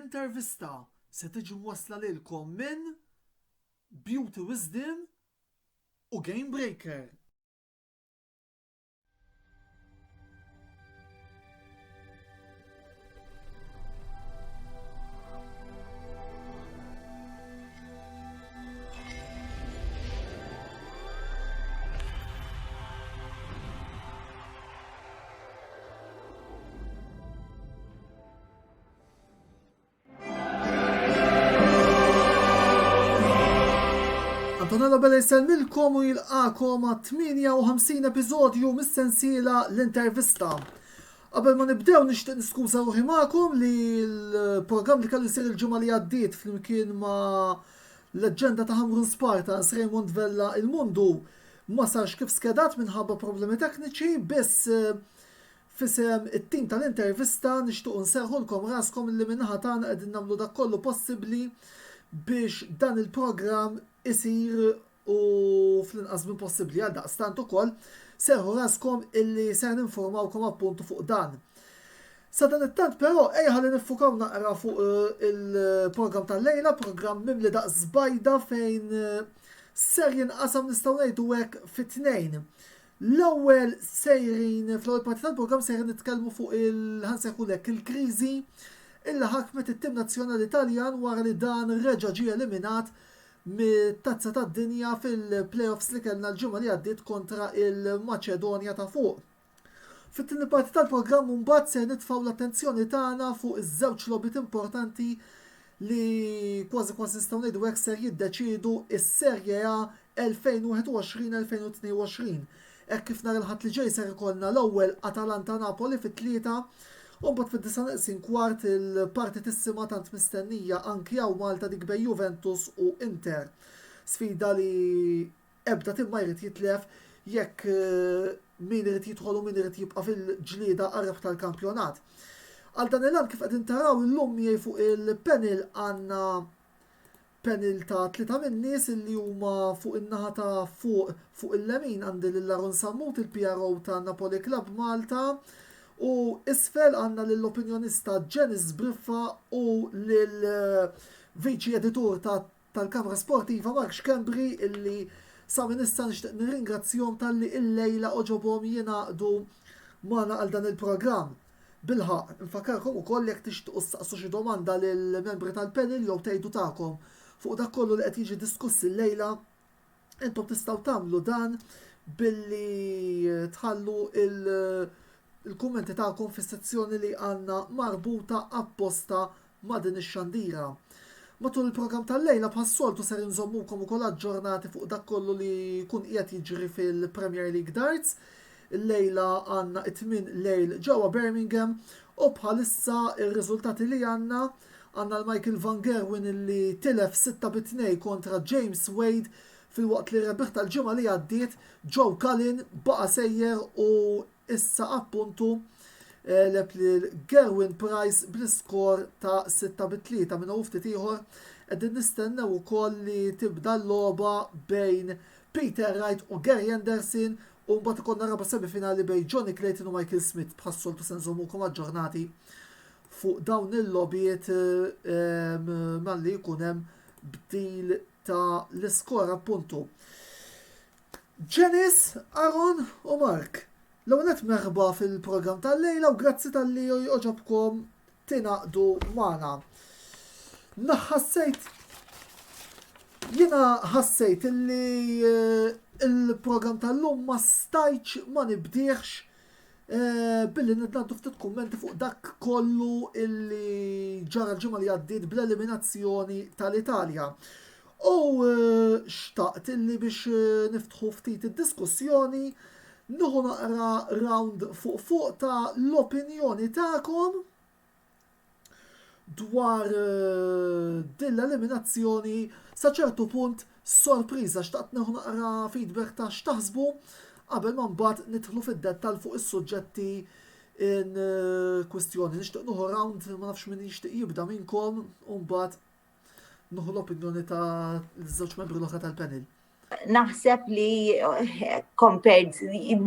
Intervista se tiġi mwassla lilkom minn Beauty Wisdom u Game Breaker. Antonella Bella jisellmilkom u jilqakom għat 58 episodju mis-sensiela l-intervista. Qabel ma nibdew nixtieq niskuża ruħi magħkom li l-programm li kellu jsir il-ġimgħa li għaddiet flimkien ma' l-leġġenda ta' Hamrun Spartans Raymond Vella il-Mundu ma sarx kif skedat minħabba problemi tekniċi, biss fisem it-tim tal-intervista nixtieq nserħulkom raskom li minnaħa tagħna qegħdin nagħmlu dak kollu possibbli biex dan il-programm isir u fl-inqas minn possibbli għal daqstant ukoll serħu raskom illi ser ninformawkom appuntu fuq dan. Sa dan it-tant però ejja li nifukaw naqra fuq il-programm tal-lejla, programm mimli daq żbajda fejn ser jinqasam nistgħu ngħidu hekk fit-tnejn. L-ewwel sejrin fl-ewwel parti tal-programm sejrin nitkellmu fuq ħansejħulek il-kriżi illi ħakmet it-tim nazzjonali Taljan wara li dan reġa' ġie eliminat mit-tazza tad-dinja fil-playoffs li kellna l-ġimgħa li għaddiet kontra il-Maċedonja ta' fuq. Fit-tieni parti tal-programm mbagħad se nitfgħu l-attenzjoni tagħna fuq iż-żewġ logħbiet importanti li kważi nistgħu ngħidu hekk ser jiddeċiedu s-Serje A 2021-2022. Hekk kif nhar il-ħadd li ġej ser ikollna l-ewwel Atalanta Napoli fit-tlieta u mbagħad fid-9:15 il-partitissima tant mistennija anki hawn Malta dik bejn Juventus u Inter. Sfida li ebda tim ma jrid jitlef jekk min irid jidħol u min irid jibqa' fil-ġlieda qareb tal-kampjonat. Għal dan il-għan kif qegħdin taraw illum miegħi fuq il-panel għandna panel ta' tlieta min-nies li huma fuq in-naħa ta' fuq il-lemin għandi lil-Laron Sammut il-PRO ta' Napoli Club Malta. U isfel għanna l-opinjonista Ġenis Briffa u l-viċi editur tal-Kamra Sportiva Mark Xkembri illi sa' minissa nixtieq nirringrazzjom tal-li il-lejla oġobhom jingħaqdu magħna għal dan il-programm. Bilħaq, nfakkarkom ukoll jekk tixtiequ ssaqsu xi domanda lill-membri tal-panel jew tgħidu tagħkom fuq dak kollu li qed jiġi diskuss illejla, intom tistgħu tagħmlu dan billi tħallu il-kummenti tagħkom fis-sezzjoni li għandna marbuta apposta ma' din ix-xandira. Matul il-programm tal-lejla bħas-soltu ser inżommukom ukoll aġġornati fuq dak kollu li jkun qiegħed jiġri fil-Premier League Darts. Il-lejla għandna it-tmien lejl ġewwa Birmingham u bħalissa ir-riżultati li għandna l-Michael Van Gerwen illi tilef 6-2 kontra James Wade fil-waqt li rebbieħ tal-ġimgħa li għaddiet Joe Cullen baqa' sejjer u issa appuntu Gerwin Price bl-iskor ta' 6-3 minn ftit ieħor qegħdin nistennew ukoll li tibda l-logħba bejn Peter Wright u Gary Anderson u mbagħad ikollna raba semifinali bejn Johnny Clayton u Michael Smith bħas-soltu se nżommukom aġġornati fuq dawn il-logħbiet malli jkun hemm bdil ta' l-iskor appuntu. Ġenis, Aaron u Mark. L-għonet merħba fil-program tal-lejla u grazzi tal-li oġobkom tinaqdu maħna. Jena ħassejt illi il-program tal-lum ma stajċ ma nibdiħx billi nidnaddu ftit kummenti fuq dak kollu illi ġara l-ġimgħa li għaddiet bl-eliminazzjoni tal-Italja. U xtaqt illi biex niftħu ftit id-diskussjoni nuħu naqra round fuq ta' l-opinjoni ta'kom dwar din l-eliminazzjoni sa' ċertu punt sorpriża xtaqt nuħu naqra feedback ta' xtaħsbu qabel ma mbagħad nidħlu fid-dettall fuq is-suġġetti in kwistjoni. Nixtieq nuħu round ma nafx min jixtieq jibda minnkom u mbagħad nuħu l-opinjoni ta' l-żewġ membri l-oħra tal-panel. Naħseb li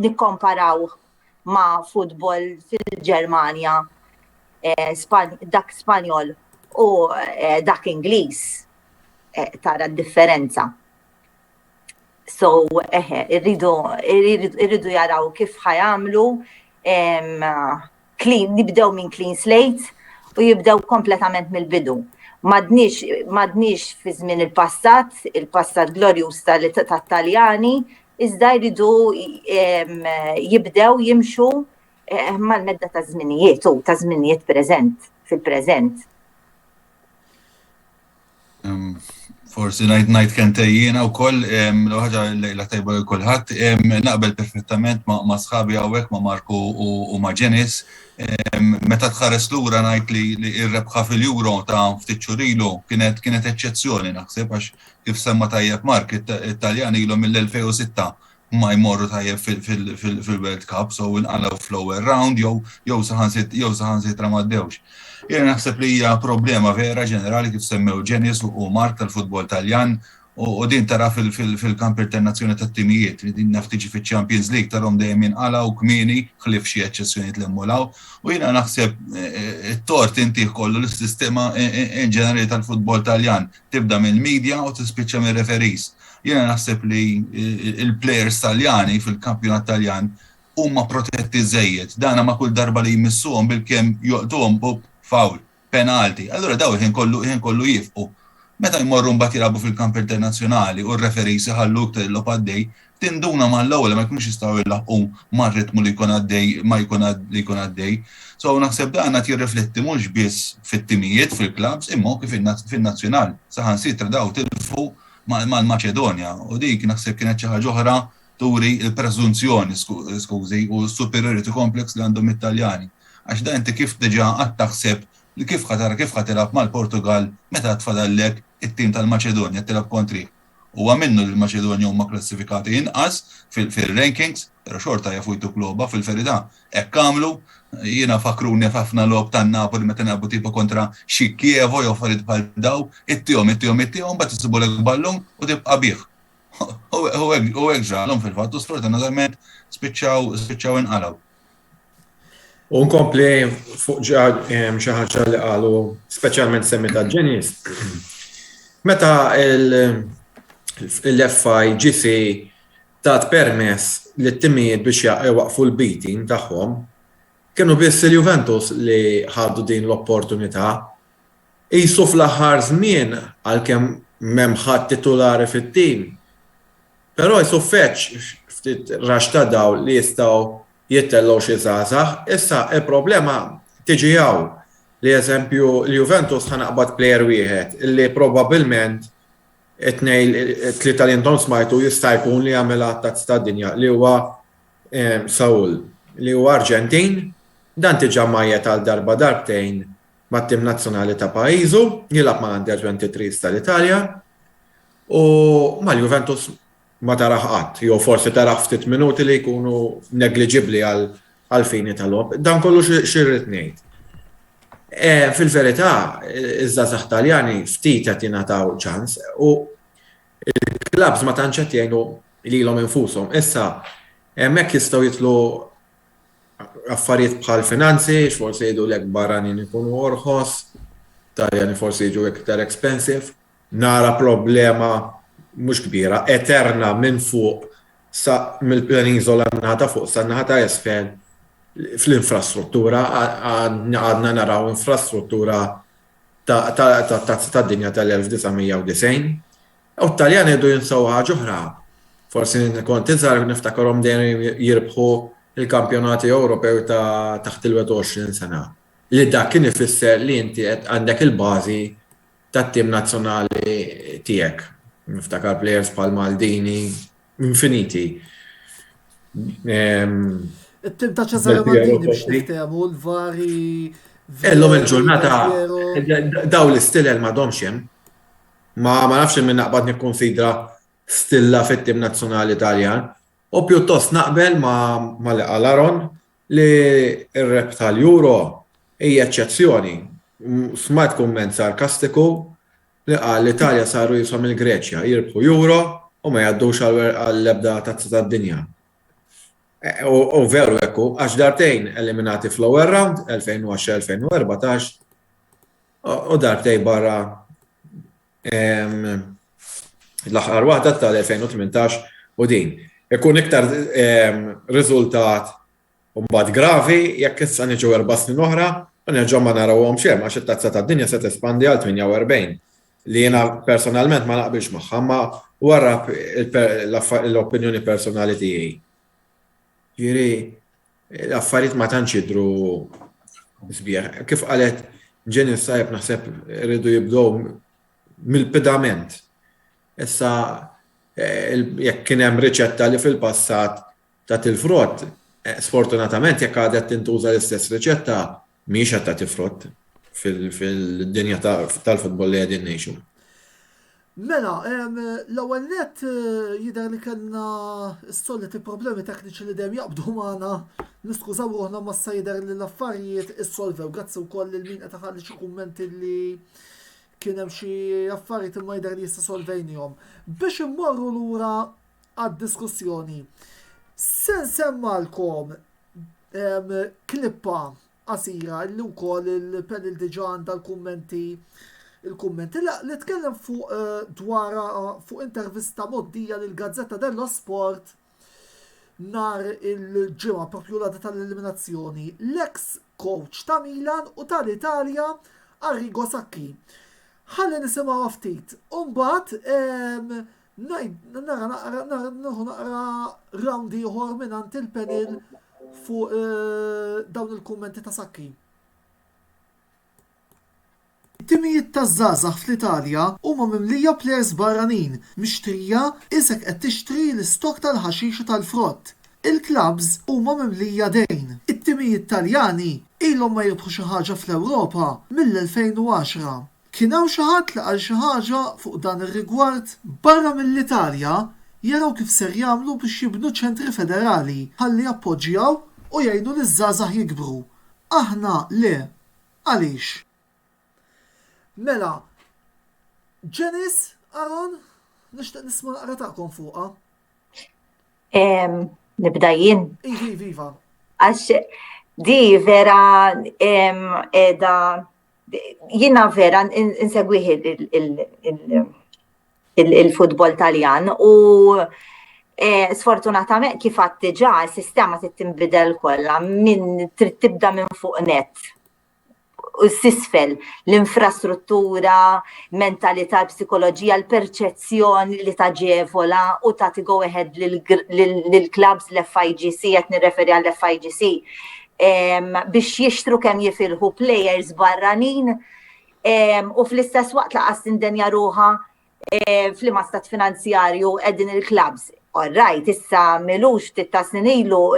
nikkomparaw ma' futbol fil-Ġermanja dak Spanjol u dak Ingliż tara d-differenza. So, irridu jaraw kif ħajamlu nibdew minn clean slate u jibdew kompletament mill-bidu. Madniex fi żmien il-passat glorjus tat-Taljani, iżda jridu jibdew jimxu mal-medda ta' żminijiet u ta' żminijiet fil-preżent. Forsi ngħid kentejjina wkoll l-ħaġa li tajba kulħadd naqbel perfettament ma' sħabi hawnhekk ma' Marku u ma' Ġenis. Meta tħares lura ngħid li r-rebħa fil-Euro ta' ftit xhur ilu kienet eċċezzjoni naħseb għax kif semma tajjeb Mark it-Taljani ilhom mill-2006 ma jmorru tajjeb fil-World Cup, so inqalgħu fl-ewwel round jew saħansitra m'għaddewx. Jien naħseb li hija problema vera ġenerali kif semmew Ġenis u Mark tal-futbol Taljan u din tara fil-kamp internazzjoni tat-timijiet li din naftiġi fiċ-Champions League tarhom dejjem jinqalgħu kmieni ħlief xi eċċezzjonijiet li mmulaw u jiena naħseb it-tort intih kollu l-sistema in ġenerali tal-futbol Taljan tibda mill-medja u tispiċċa mir-referees. Jiena naħseb li il-plejers Taljani fil-kampjonat Taljan huma protetti żejjed. Dana ma kull darba li jmissuhom bilkemm joqtuhom faul, penalti. Allura daw ħin kollu jifqu. Meta jmorru mbagħad jilagħbu fil-kamp internazzjonali u r-referees iħallu iktar il-logħob għaddej, tinduna mal-ewwel ma jkunux jistgħu jilaħqu mar-ritmu li jkun għaddej. So naħseb dan qed jirrifletti mhux biss fit-timijiet fil-klabs imma kif fin-nazzjonal. Saħansitra daw tilfu mal-Maċedonja u dik naħseb kienet xi ħaġa oħra turi l-preżunzjoni skużi u s-superiority complex li għandhom it-Taljani. Għax da inti kif diġà qatt taħseb li kif ħatilab mal-Portugal meta tfadallek it-tim tal-Maċedonja tilab kontrih. Huwa minnu li l-Maċedonja huma klassifikati inqas fil-rankings, però xorta jafu jtuk logħba fil-verità. Hekk għamlu jiena fakruni ħafna logħob tan-Napoli meta nagħbu tipo kontra xi Kievo jew affarijiet bħal daw, ittihom mbagħad isibulek ballun u tibqa' bih. U hekk ġralhom fil-fatt u sfortunatament spiċċaw inqalgħu. U nkompli fuq xi ħaġa li qalu speċjalment semmi ta' Ġenis. Meta l-FIGC tat permess li t-timijiet biex jwaqfu l-beating tagħhom, kienu biss il-Juventus li ħaddu din l-opportunità. Qisu fl-aħħar żmien għalkemm m'hemm ħadd titolari fit-tim. Però qisu feċ ftit raxta daw li jistgħu jittellaw xi żgħażagħ, issa il-problema tiġi hawn. Li eżempju l-Juventus ħanaqbad plejer wieħed illi probabbilment it-tlieta li intom smajtu jista' jkun li jagħmel tazz tad-dinja li huwa Saul li huwa Arġentin, dan tiġa majjed għal darba darbtejn mat-tim nazzjonali ta' pajjiżu, jilgħab ma' Under 23 tal-Italja u mal-Juventus ma taraħ qatt, jew forsi taraħ ftit minuti li jkunu negliġibbli għal fini tal-logħob. Dan kollu xirrid ngħid. Fil-verità, iż-żgħażagħ Taljani ftit qed jingħataw ċans u l-klabs ma tantx qed jgħinu lilhom infushom. Issa hemmhekk jistgħu jitlu affarijiet bħal finanzi, x'forsi jgħidulek barranin ikunu orħos, Taljani forsi jiġu iktar expensive, nara problema mhux kbira, eterna minn fuq mill-Peniżola naħa fuq sa naħa ta' isfel fl-infrastruttura, għadna naraw infrastruttura tad-dinja tal-1990. U t-Taljani jdu jinsaw ħaġa oħra. Forsi kont iżgħar niftakarhom dejjem jirbħu il-kampjonati Ewropew taħt il-20 sena. Li dak kien ifisser li inti għandek il-bażi tat-tim nazzjonali tiegħek. Niftakar plejers bħal Maldini, infiniti. Il-tim ta' Cesare Maldini biex niftehmu l-vari. Ellhom il-ġurnata daw l-istilel ma domxem. Ma nafx minn naqbad nikkonsidra stilla fit-tim nazzjonali Taljan. U pjuttost naqbel ma li qal-Aron li r-rep tal-Euro hija eċċezzjoni. Smajt kumment sarkastiku li qal l-Italja saru jisom il-Greċja, jirbħu Euro u ma jgħaddux għall-ebda tazza tad-dinja. U veru ekku, għax dartejn eliminati fl-ewwel round 2010-2014 U darbtej barra l-aħħar waħda tal-2018 u din. Ikun iktar riżultat mbagħad gravi jekk issa niġu 4 snin oħra u nerġgħu ma narawhom xejn għax it-tazza tad-dinja se tespandi għal 48 li jiena personalment ma naqbilx magħha ma wara l-opinjoni personali tiegħi. Ġieri l-affarijiet ma tantx jidhru sbieħ. Kif qalet Janice Sajb naħseb irridu jibdew mill-pedament. Issa jekk kien hemm riċetta li fil-passat ta' il-frott, sfortunatament jekk għadet tintuża l-istess riċetta mhix qed tagħti frott fil-dinja tal-futbol li qegħdin ngħixu. Mela, l-ewwel nett jidher li kellna s-soliti problemi tekniċi li dejjem jaqbdu magħna. Niskużaw ruħna ma issa jidher li l-affarijiet issolvew. Grazzi wkoll lil min qed iħalli xi kummenti li kien hemm xi affarijiet imma jidher li issa solvejnihom. Biex immorru lura għad-diskussjoni. Se nsemmalkom klippa qasira li wkoll il-panel diġà għandha il-kummenti li tkellem fuq intervista moddija lil Gazzetta dello Sport nar il-ġimgħa propju l-għada tal-eliminazzjoni l-ex coach ta' Milan u tal-Italja Arrigo Sacchi. Ħalli nisimgħu ftit. U mbagħad naqra round ieħor mingħand il-panel fuq dawn il-kummenti ta' Sacchi. Timijiet ta' żgħażagħ fl-Italja huma mimlija plejers barranin mixtrija isek qed tixtri l-istok tal-ħaxix u tal-frott. Il-klabs huma mimlija dejn. It-timijiet Taljani ilhom ma jirbħu xi ħaġa fl-Ewropa mill-2010. Kien hawn xi ħadd li qal xi ħaġa fuq dan ir-rigward barra mill-Italja jaraw kif ser jagħmlu biex jibnu ċentri federali ħalli jappoġġjaw u jgħinu liż-żgħażagħ jikbru. Aħna le. Għaliex? Mela, Janice, Aaron, nixtieq nisma' naqra tagħkom fuqha. Nibda jien. Viva. Għax di vera edha jiena vera insegwih il-futbol Taljan u sfortunatament kif għadt diġà is-sistema trid tinbidel kollha minn trid tibda minn fuq net. U s-sisfel, l-infrastruttura, mentalità, psikoloġija, l-perċezzjoni li taġevola u tagħti go ahead lill-klabs l-FIGC, qed nirreferi għall-FIGC, biex jixtru kemm jifilħu plejers barranin u fl-istess waqt laqas tindenja ruħha fl-ima stat finanzjarju qegħdin il-klabs. Alright, issa milux titta snilu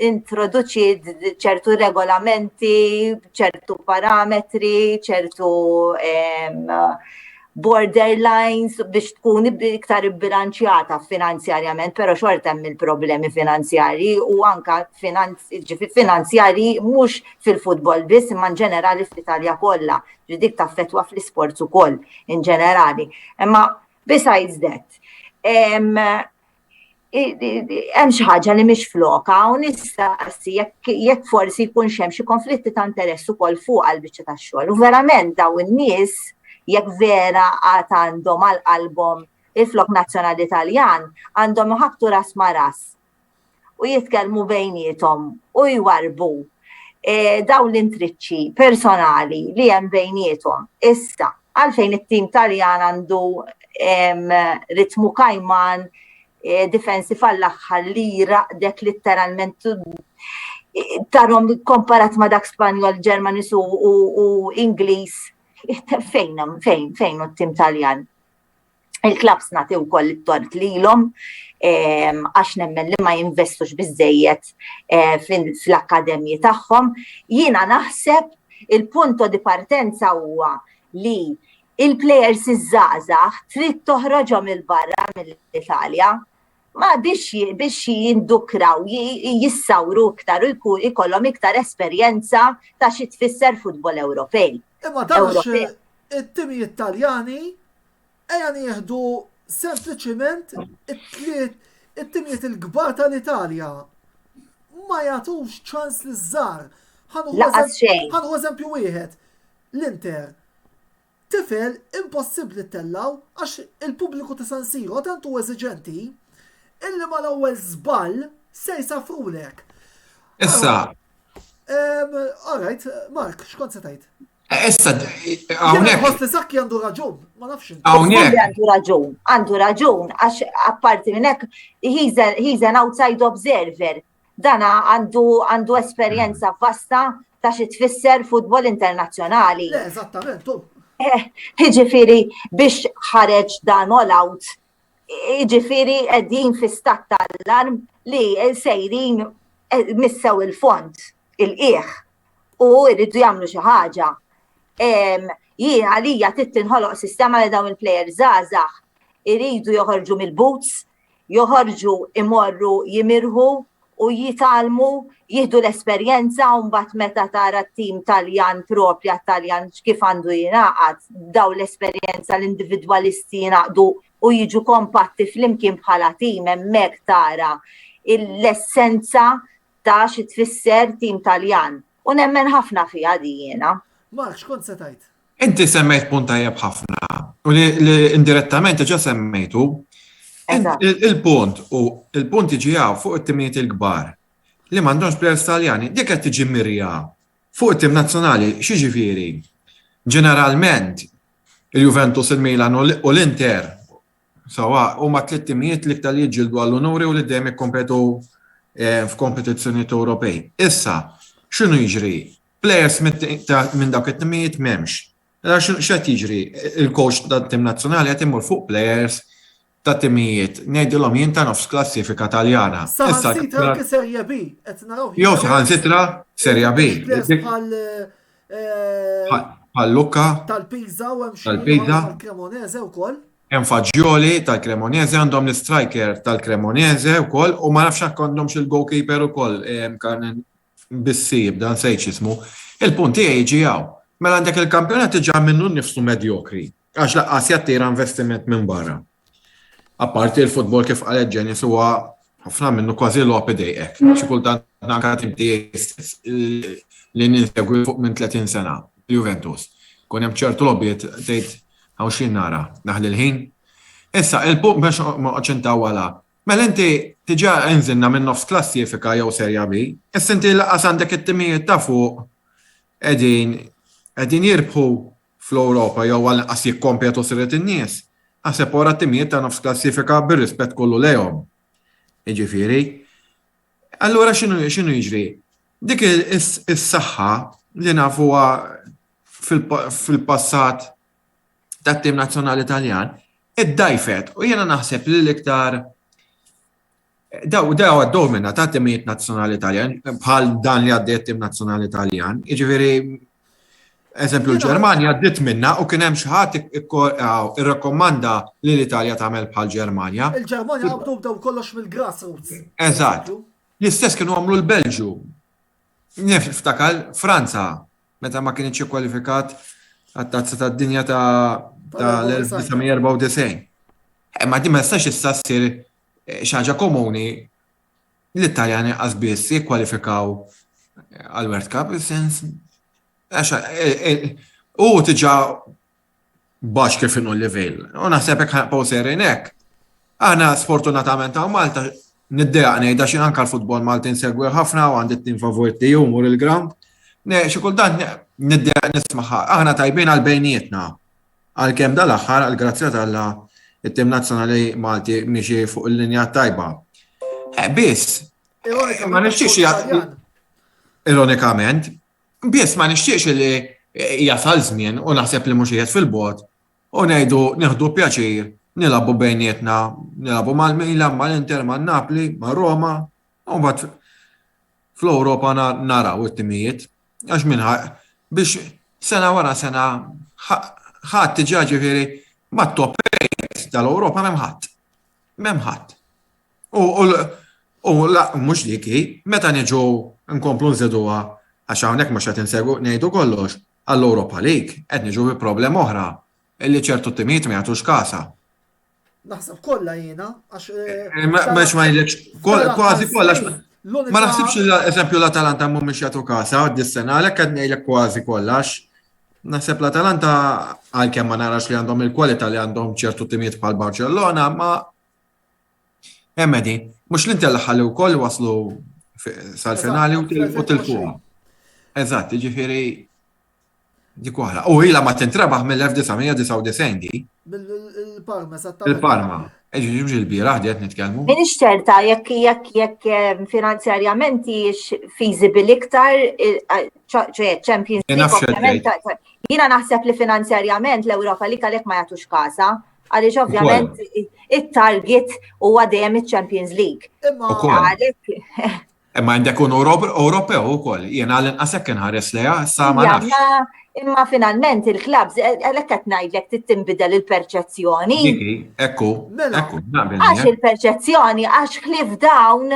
introduċi ċertu regolamenti, ċertu parametri, ċertu borderlines biex tkun iktar bilanċjata finanzjarjament, pero xorta hemm il-problemi finanzjarji u anka finanzjarji mhux fil-futbol biss imma ġenerali fl-Italja kollha. Dik taffettwa fl-isports ukoll in ġenerali. Imma besides that, hemm xi ħaġa li mhix floka u nistaqsi jekk forsi jkun hemm xi konflitti ta' interess ukoll fuq għall-biċċa tax-xogħol. U verament dawn in-nies jekk vera għad għandhom għal qalbhom il-flok nazzjonali Taljan għandhom iħabbtu ras ma' ras u jitkellmu bejniethom u jwarbu dawn l-intriċċi personali li hemm bejniethom. Issa għalfejn it-tim Taljan għandu ritmu kajman defensiv għall-aħħar li jiraqdek literalment tarhom komparat ma' dak Spanjol, Ġermanis u Ingliż. Fejn it-tim Taljan? Il-klabs nagħti wkoll it-tort lilhom għax nemmen li ma jinvestux biżżejjed fl-akkademji tagħhom. Jiena naħseb il-punto di partenza huwa li il-plejers iż-żgħażagħ trid toħroġhom il-barra mill-Italja ma biex jindukraw, jissawru iktar u jkollhom iktar esperjenza ta' xi tfisser futbol Ewropej. Imma dax it-timijiet Taljani ejja nieħdu sempliċiment it-timijiet il-kbar tal-Italja ma jagħtux ċans liż-żgħar. Ħanħu eżempju wieħed. l-Inter tifel impossibbli tellaw għax il-pubbliku ta' San Siro tantu eżiġenti illi ma l-ewwel żball se jsafrulek. Issa. All right, Mark, x'kont se tgħid? Issa, hawnhekk. Ħoss li Sakki għandu raġun, ma nafx. Hawnhekk għandu raġun għax apparti minn hekk he's an outside observer. Dana għandu esperjenza vasta ta' xi tfisser futbol internazzjonali. Le, eżattament, Ġifieri biex ħareġ dan all out. Ġifieri qegħdin fi stat tal-alarm li sejrin missew il-font, il-qiegħ u jridu jagħmlu xi ħaġa. Jien għalija tinħoloq sistema li dawn il-plejers żgħażagħ iridu joħorġu mill-boots, joħorġu imorru jimirħu u jitalmu, jieħdu l-esperjenza u mbagħad meta tara t-tim Taljan propja Taljan kif għandu jingħaqad daw l-esperjenza l-individwalisti jingħaqdu u jiġu kompatti flimkien bħala tim hemmhekk tara l-essenza ta' xi tfisser tim Taljan. U nemmen ħafna fiha jiena. Mark, x'kont se tgħid? Inti semmejt punt tajjeb ħafna u li indirettament ġa semmejtu. Il-punt iġi fuq it-timijiet il-kbar li m'għandhomx plejers Taljani, dik qed tiġi mirja fuq it-tim nazzjonali x'jiġifieri. Ġeneralment il-Juventus, il-Milan u l-Inter sawa huma tliet timijiet li iktar jiġġieldu għall-unuri u li dejjem ikkompetu f'kompetizzjonijiet Ewropej. Issa, x'inhu jiġri? Plejers minn dawk it-timijiet m'hemmx. X'qed jiġri? Il-coach tat-tim nazzjonali qed imur fuq plejers ta' timijiet, ngħidilhom jien ta' nofs klassifika Taljana. Saħansitra anke Serja B, qed naraw. Jew saħansitra Serja B. Bħal Lucca tal-Pisa u hemm tal-Cremonese wkoll. Hemm Fagioli tal-Cremonese għandhom l-striker tal-Cremonese wkoll u ma nafx hekk għandhomx il-goalkeeper ukoll kan bissib dan sejx ismu. Il-punt tiegħi jiġi hawn. Mela għandek il-kampjonat iġa minnu nnifsu medjokri għax laqqas jattira investiment minn barra. Apparti il-futbol kif qalet Ġenis huwa ħafna minnu kważi l-opi dejqek. Xi kultant anke timti li ninsegwi fuq minn 30 sena, Juventus. Kun hemm ċertu lobbiet tgħid hawn xi nara naħli l-ħin. Issa il-punt biex ma ċintaw wala. Mela inti tiġa inżilna minn nofs klassifika jew Serja B, issa inti laqas għandek it-timijiet ta' fuq qegħdin jirbħu fl-Ewropa jew għal-qas jikkompetu siret in-nies. Għaseb wara t-timijiet ta' nofs klassifika bir-rispett kollu lejhom. Jiġifieri. Allura x'inhu jiġri? Dik is-saħħa li nafuha fil-passat tat-tim nazzjonali Taljan iddajfet u jiena naħseb li l-iktar daw għaddew minna tat-timijiet nazzjonali Taljan bħal dan li għaddej tim nazzjonali Taljan. Jiġifieri eżempju l-Ġermanja għaddit minna u kien hemm xi ħadd irrakkomanda li l-Italja tagħmel bħal Ġermanja. Il-Ġermanja għabdu bdew kollox mill-grassroots. Eżatt. L-istess kienu għamlu l-Belġu. Niftakar Franza meta ma kienx ikkwalifikat għat-tazza tad-dinja tal-1994. Ma din ma jistax issa ssir xi ħaġa komuni l-Italjani qas biss jikkwalifikaw għall-World Cup is-sens u tiġa bax kif inhu l-livell. U naħseb hekk ħanqgħu serinek. Aħna sfortunatament hawn Malta niddeaq ngħidha xi anke l-futbol Malti nsegwi ħafna u għandi t-tim favorit tiegħu mur il-ground. Xi kultant niddeaq nismaħħa. Aħna tajbin għal bejnietna. Għalkemm dal-aħħar għall-grazzja tal-Alla it-tim nazzjonali Malti mixi fuq il-linja tajba. Biss. Ma nixtiex ironikament. Biss ma nixtieqx li jasal żmien u naħseb li mhux qiegħed fil-bot u ngħidu nieħdu pjaċir, nilagħbu bejnietna, nilagħbu mal-Milan, mal-Inter, man-Napli, mar-Roma, u mbagħad fl-Ewropa naraw it-timijiet għax biex sena wara sena ħadd tiġa ġifieri mat-top 8 tal-Ewropa m'hemm ħadd. M'hemm ħadd. U mhux dik meta niġu nkomplu nżiduha għax hawnhekk mhux qed insegwu ngħidu kollox għall-Europa League qed niġu bi problema oħra illi ċertu timijiet ma jagħtux kasa. Naħseb kollha jiena għax biex ma jgħidlekx kważi kollha ma naħsibx eżempju l-Atalanta mhumiex jagħtu kasa dis-sena għalhekk qed ngħidlek kważi kollax Naħseb l-Atalanta għalkemm ma narax li għandhom il-kwalità li għandhom ċertu timijiet bħal Barcellona, ma emmedi, mhux l-Inter wkoll waslu sal-finali u tilfuha. Eżatt, jiġifieri dik waħda. U ilha ma tintrabaħ mill-1999 Bil-Parma, il-Parma. Ġiġi l-bieraħ qed nitkellmu. Minix ċerta jekk finanzjarjament hix feasible iktar, Champions League. Jiena naħseb li finanzjarjament l-Ewropa League għalhekk ma jagħtux kasa, għaliex ovvjament it-target huwa dejjem iċ-Champions League. Imma għandek un Ewropew ukoll, jiena għal-inqas hekk inħares lejha, issa ma nafx. Imma finalment il-klabs, għalhekk qed ngħidlek tinbidel il-perċezzjoni. Ekku, Għax il-perċezzjoni, għax ħlief dawn,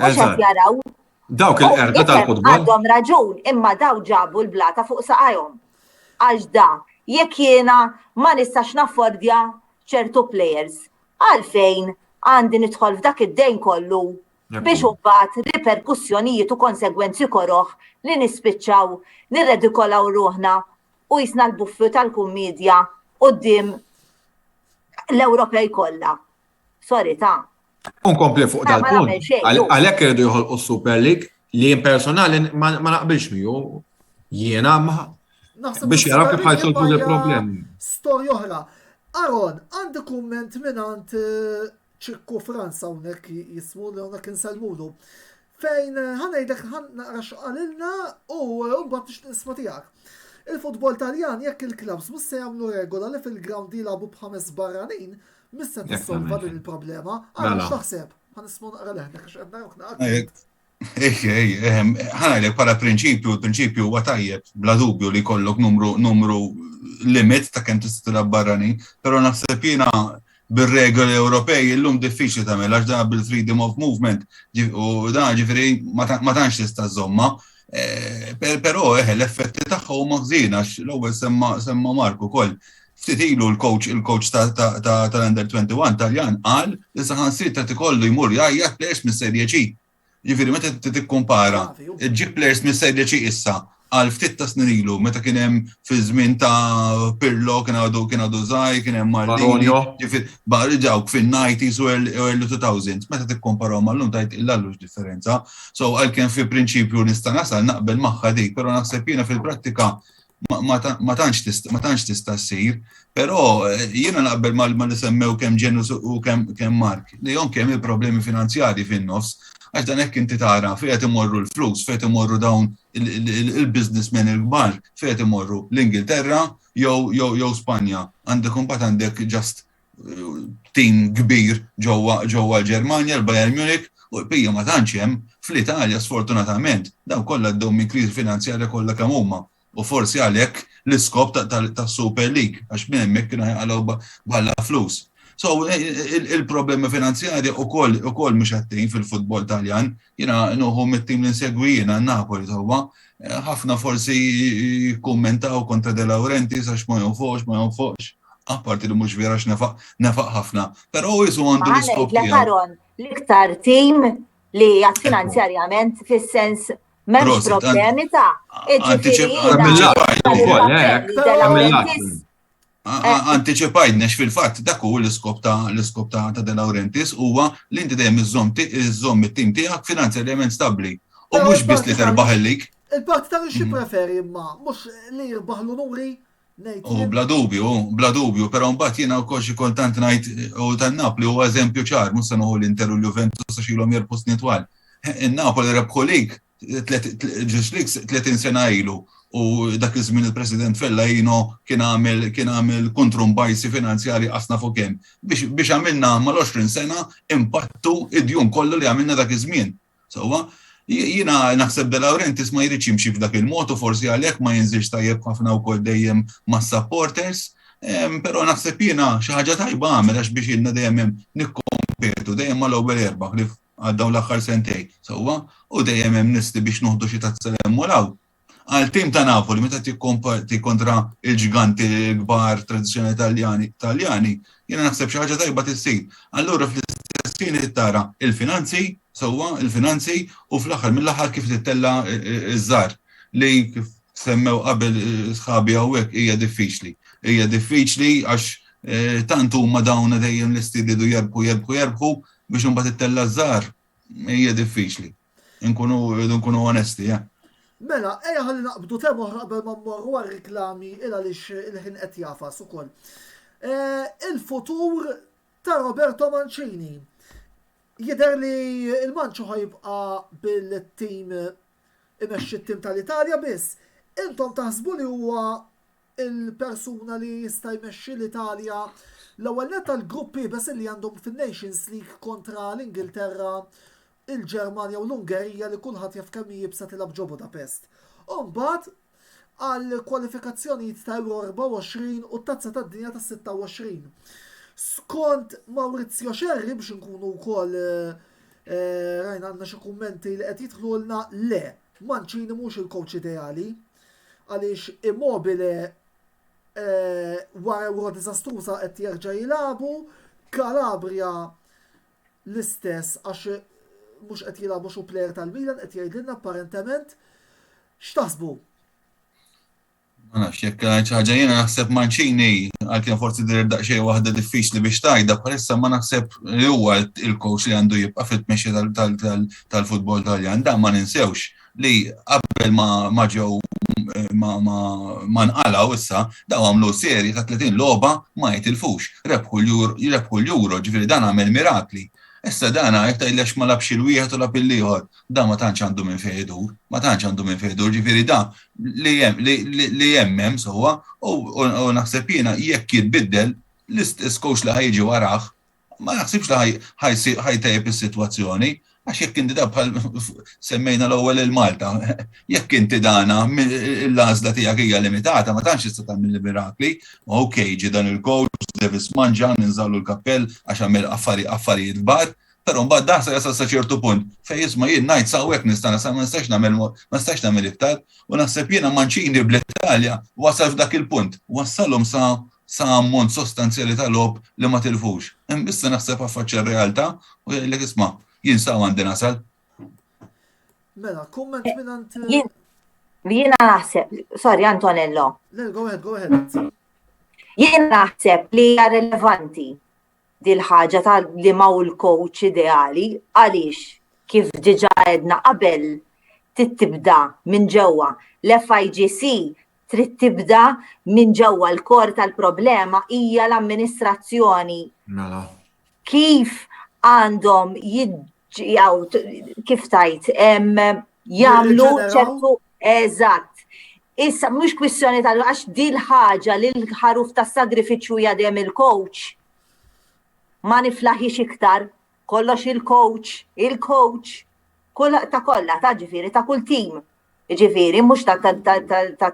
għax qed jaraw. Dawk il-qerda tal-futbol. Għandhom raġun, imma daw ġabu l-blata fuq saqajhom. Għax da, jekk jiena ma nistax naffordja ċertu players, għalfejn għandi nidħol f'dak id-dejn kollu biex mbagħad riperkussjonijiet u konsegwenzi koroħ li nispiċċaw nirredikolaw ruħna u jisna l-buffu tal-kummedja quddiem l-Ewropej kollha. Sorry ta'. Unkompli fuq dal-punt. Għalhekk irridu joħolqu s-Super League li jien personali ma naqbilx miegħu jiena biex jaraw kif ħajsolvu l-problemi. Storja oħra. Aron, għandi kumment minant ċikku Franza unek jismu li unek insalmulu. Fejn ħanajdek naqra xqalilna u mbagħad nix nisma' tiegħek. Il-futbol Taljan jekk il-klabs mhux se jagħmlu regola li fil-ground jilabu b'5 barranin, mista tissolva din il-problema. Għal x'taħseb? Ħanismu naqra leħnek għax qed narawk naqra. Ħanajdek bħala prinċipju huwa tajjeb bla dubju li jkollok numru limit ta' kemm tista' tilab barranin, però naħseb jiena bil-regoli Ewropej illum diffiċli tagħmel għax da bil-freedom of movement u da ġifieri ma tantx tista' żomma. Però l-effetti tagħha huma ħżien għax l-ewwel semma Marku wkoll. Ftit ilu il-coach tal-Under 21 Taljan qal li saħansir ta' tikollu jmur jgħajjat players mis-Serje C. Ġifieri meta tikkumpara, ġib players mis-Serje C issa għal ftit ta' snin ilu, meta kien hemm fi żmien ta' Pirlo kien għadu Zaj, kien hemm Maldini, ġawk fin-90s u early 2000s, meta tikkomparahom mal-lum tajt il-għallux differenza. So għalkemm fi prinċipju nista' nasal naqbel magħha dik, però naħseb jiena fil-prattika ma tantx tista' ssir, però jiena naqbel ma li semmew kemm Ġenus u kemm Mark li jom kemm il-problemi finanzjarji fin-nofs. Għax dan hekk inti tara fejn qed imorru l-flus, fejn imorru dawn il-businessmen il-kbar, fejn imorru l-Ingilterra jew Spanja. Għandek just tim kbir ġewwa l-Ġermanja, l-Bayern Munich, u l-bqija ma tantx hemm fl-Italja sfortunatament. Dawn kollha għaddew minn kriżi finanzjarja kollha kemm huma. U forsi għalhekk l-iskop tas-Super League għax minn hemmhekk kienu ħajqalgħu bħala flus. So, il-problemi finanzjarji ukoll mhux għattejn fil-futbol Taljan, jiena nuħu mit-tim li nsegwi jiena Napoli tewwa, ħafna forsi kummentaw kontra De Laurentiis għax ma jonfoqx, apparti li mhux vera nefaq ħafna. Però jisu għandu l-iskop tiegħu. L-iktar tim li għad finanzjarjament fis-sens m'hemmx problemi ta' Anticipajtnex fil-fatt dak hu l-iskop ta' De Laurentiis huwa li inti dejjem iżomm it-tim tiegħek finanzjarjament stabbli. U mhux biss li terbaħ il-lig. Il-part ta' xi preferi imma mhux li jirbaħ l-unuri ngħid. U bla dubju, però mbagħad jiena wkoll xi kontant ngħid u tan-Napoli huwa eżempju ċar, mhux se noħu l-Inter u l-Juventus għax ilhom jerbħu snin twal. In-Napoli rebħu lig 30 sena ilu. U dak iż-żmien il-President Fellaino kien għamel kontrumbajsi finanzjari qasna fuq kemm. Biex għamilna mal-20 sena impattu id-djun kollu li għamilna dak iż-żmien. Sewwa, jiena naħseb De Laurentiis ma jridx jimxi f'dak il-mod u forsi għalhekk ma jinżilx tajjeb ħafna wkoll dejjem mas-supporters, però naħseb jiena xi ħaġa tajba għamel għax biex ilna dejjem nikkompetu dejjem mal-ewwel erba' li għaddew l-aħħar sentejn. Sewwa, u dejjem hemm nisti biex noħdu xi tazzalem walaw. Għal-tim ta' Napoli, meta tikkomparti kontra il-ġiganti kbar tradizzjonali Taljani, jiena naħseb xi ħaġa tajba tissir. Allura fl-istess ħin tara il-finanzi, sewwa il-finanzi u fl-aħħar mill-aħħar kif tittella iż-żgħar li semmew qabel sħabi hawnhekk hija diffiċli. Hija diffiċli għax tant huma dawn dejjem l-istilidu jerbħu biex imbagħad it-tella żgħar hija diffiċli. Nkunu onesti, ja. Mela, ejja ħalli naqbdu temmu qabel ma mmorru għar-riklami għaliex il-ħin qed jafas ukoll. Il-futur ta' Roberto Mancini. Jidher li il-Manċu ħajibqa' bil-tim imexxi t-tim tal-Italja biss. Intom taħsbu li huwa il-persuna li jista' jmexxi l-Italja l-ewwel net tal-gruppi bes li għandhom fin-Nations League kontra l-Ingilterra, il-Ġermanja u l-Ungerija li kulħadd jaf kemm jibsa tilab ġo Budapest. U mbagħad għal kwalifikazzjonijiet ta' Euro 24 u t-tazza tad-dinja ta' 26. Skont Maurizio Cerri biex nkunu wkoll rajna għandna xi kummenti li qed jidħlulna le, Mancini mhux il-coach ideali għaliex Immobile wara Euro diżastruża qed jerġa' jilagħbu, Calabria l-istess għax mhux qed jilagħbu xu plejer tal-Milan qed jgħidilna apparentement x'taħsbu? Ma nafx jekk ħaġa jiena naħseb Mancini għalkemm forsi dir daqsxejn waħda diffiċli biex tajda bħalissa ma naħseb li huwa il-coach li għandu jibqa' fit-tmexxi tal-futbol Taljan. Dan ma ninsewx li qabel ma ġew ma nqalgħu issa daw għamlu serji ta' 30 logħba ma jitilfux. Rebħu l-Euro, ġifieri dan għamel mirakli. Issa dana jekk tgħidlex ma labx il-wieħed u lab il-ieħor, da ma tantx għandu minn fejn idur, ġifieri da li hemm sewwa u naħseb jiena jekk jitbiddel l-istess coach li ħajġi warah, ma naħsibx li ħajtejjeb is-sitwazzjoni, għax jekk inti da bħal semmejna l-ewwel il-Malta, jekk inti dana l-għażla tiegħek hija limitata, ma tantx tista' tagħmel mirakli, okej ġi dan il-coach Davis Manġan ninżallu l-kappell għax għamel affarijiet kbar, però mbagħad daħsa jasal sa ċertu punt fejn jisma' jien ngħid sawhekk nista' ma nistax nagħmel iktar u naħseb jiena Mancini bl-Italja wasal f'dak il-punt, wassalhom sa ammont sostanzjali tal-lob li ma tilfux. Issa naħseb affaċċja r-realtà u jgħidlek isma' jien saw għandi nasal. Mela, kumment minant. Jiena naħseb, sorry Antonello. Go ahead. Jiena naħseb li hija relevanti dil-ħaġa li ma' l-coach ideali għaliex kif diġà għedna qabel tibda minn ġewwa l-FIGC trid tibda minn ġewwa l-kor tal-problema hija l-amministrazzjoni. Mela. Kif għandhom kif tajt jagħmlu ċertu eżatt. Issa mhux kwistjoni għax din ħaġa li l-ħaruf tas-sagrifiċċju jadem il-coach ma niflaħix iktar, kollox il-coach ta' kollha ta' ġifieri ta' kull tim. Ġifieri mhux ta'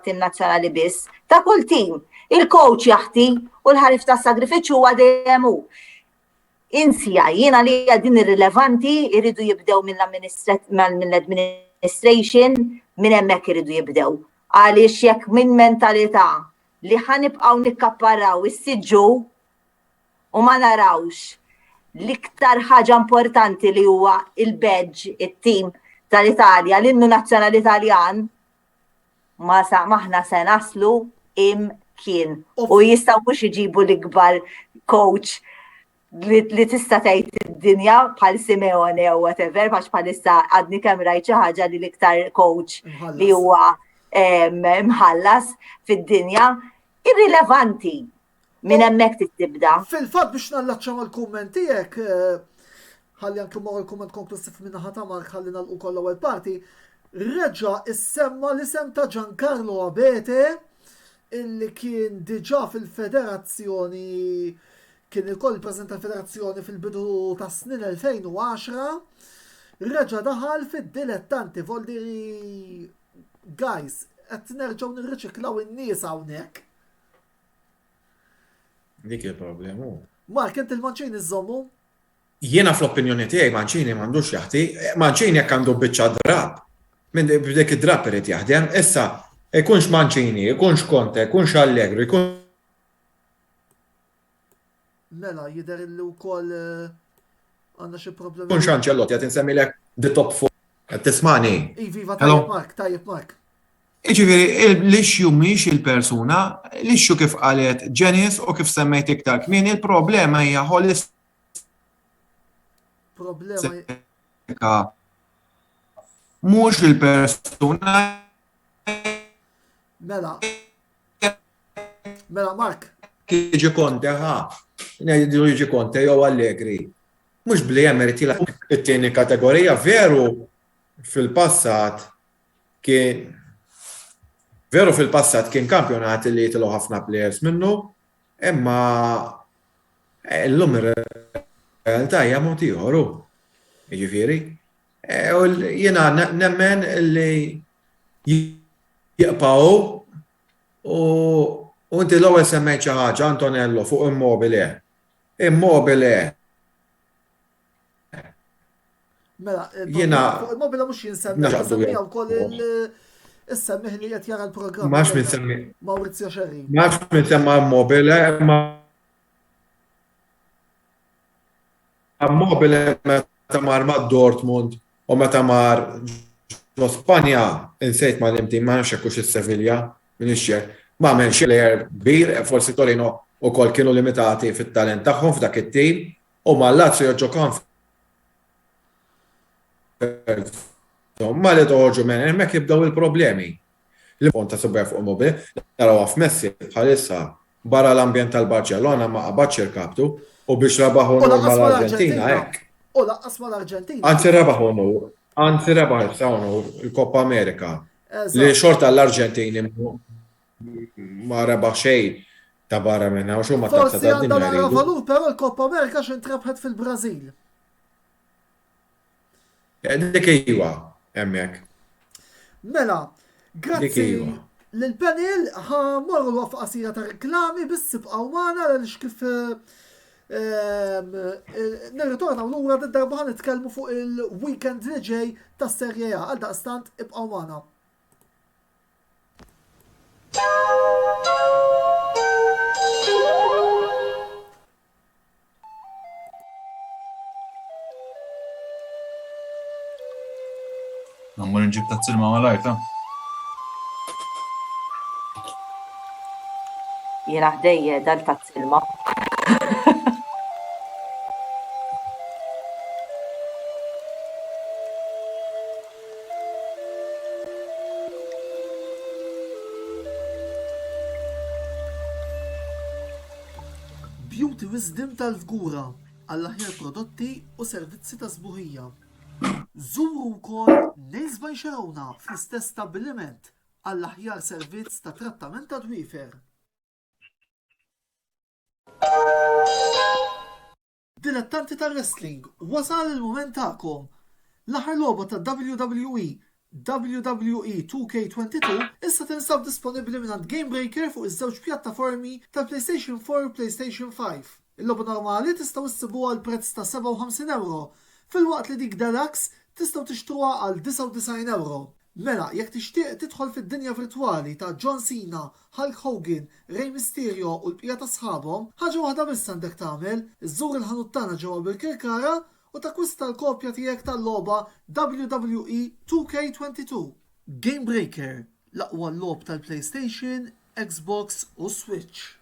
tim nazzjonali biss, ta' kull tim. Il-coach jaħti u l-ħarif tas-sagrifiċċju huwa dejjem hu. Insija jiena li hija din irrilevanti jridu jibdew mill-administration minn hemmhekk iridu jibdew. Għaliex jekk minn mentalità li ħanibqgħu nikkapparaw is-siġġu u ma narawx l-iktar ħaġa importanti li huwa il-badge, it-tim tal-Italja, l-innu nazzjonali Italjan, maħna se naslu imkien. U jistgħu mhux iġibu l-ikbar coach li tista' tgħid id-dinja bħal Simeone u whatever, għax bħalissa għadni kemm rajt xi ħaġa li l-iktar coach li huwa mħallas fid-dinja irrilevanti minn hemmhekk tibda. Fil-fatt biex nallaċċa mal-kumment tiegħek, ħalli anke mmorru l-kumment konklusiv minn naħa ta' Mark ħalli nagħlqu koll ewwel parti, reġa' issemma l-isem ta' Giancarlo Abete illi kien diġà fil-federazzjoni kien ikoll preżent tal-federazzjoni fil-bidu ta' snin 2010, reġa' daħal fid-dilettanti voldiri guys, qed nerġgħu nirriċiklaw in-nies hawnhekk. Dik il-problema. Mark, inti il-Mancini żommu? Jiena fl-opinjoni tiegħi Mancini m'għandux jaħti, Mancini jekk għandu biċċa drab. Minn dik id-drab irid jaħdem, issa ikunx Mancini, ikunx Conte, ikunx Allegri, ikun Mela, jidher illi wkoll għandna xi problemi. Ikunx Ancelotti qed insemmilek the top 4. Qed tismani? Iva, tajjeb Mark. Ġifieri, l-issue mhix il-persuna, l-issue kif qalet Janice u kif semmejt iktar kmieni, il-problema hija Problema mhux il-persuna. Mela Mark. Jiġi Conte, jiġi Conte jew Allegri. Mhux bli emeriti it-tieni kategorija veru fil-passat kien kampjonat li jitilu ħafna players minnu, imma l-lum ir-realtà hija mod ieħor. Jiġifieri, jiena nemmen li jibqgħu u inti l-ewwel semmejt xi ħaġa Antonello fuq Immobile. Mela, Jiena Immobile mhux jinsemmi, jinsemmi wkoll is-semmih li qed jara l-programm. Max min semmi. Maurizio Scerri. Max min semma Immobile, ma Immobile meta mar ma' Dortmund u meta mar ġo Spanja insejt ma' l-imtim ma' nafx hekk is-Sevilla minix ma' men xejn kbir, forsi Torino wkoll kienu limitati fit-talent tagħhom f'dak it-tim u mal-Lazio ġokan ma li toħorġu minn hemmhekk jibdew il-problemi. L-pont ta' subja fuq Immobile naraw f'Messi bħalissa barra l-ambjent tal-Barcellona ma qabadx irkabtu u biex rebaħu mal-Arġentina hekk. U laqqas mal-Arġentina. Anzi rebaħ il-Koppa Amerika. Li xorta l-Arġentini ma rebaħ xejn ta' barra minna u xumma ta' Forsi għandha nara valur, però l-Koppa Amerika x'intrebħet fil-Brażil. Dik iwa hemmhekk. Mela, grazzi lill-panel morru l-waqfa qasira ta' reklami biss ibqgħu magħna għaliex kif nirritorna lura d-darba nitkellmu fuq il-weekend li ġej tas-Serje A għal daqstant ibqgħu magħna. Nammur nġib ta' t-silma ma lajta. Jiena ħdejja dal ta' t-silma. Beauty Wisdom tal-Fgura għall-aħjar prodotti u servizzi ta' sbuħija. Żuru wkoll Nails by Sharona fl-istess stabbiliment għall-aħjar servizz ta' trattament ta' dwiefer. Dilettanti tal-wrestling, wasal il-mument tagħkom. L-aħħar logħba ta' WWE 2K22 issa tinsab disponibbli minn Game Breaker fuq iż-żewġ pjattaformi tal-PlayStation 4 u PlayStation 5. Il-logħba normali tistgħu issibuha għal prezz ta' €57, fil-waqt li dik Deluxe tistgħu tixtruha għal €99. Mela, jekk tixtieq tidħol fid-dinja virtwali ta' John Cena, Hulk Hogan, Rey Mysterio u l-bqija ta' sħabhom, ħaġa waħda biss għandek tagħmel, iżżur il-ħanut tagħna ġewwa bil-Kirkara u takkwista l-kopja tiegħek tal-logħba WWE 2K22. Game Breaker, l-aqwa logħb tal-PlayStation, Xbox u Switch.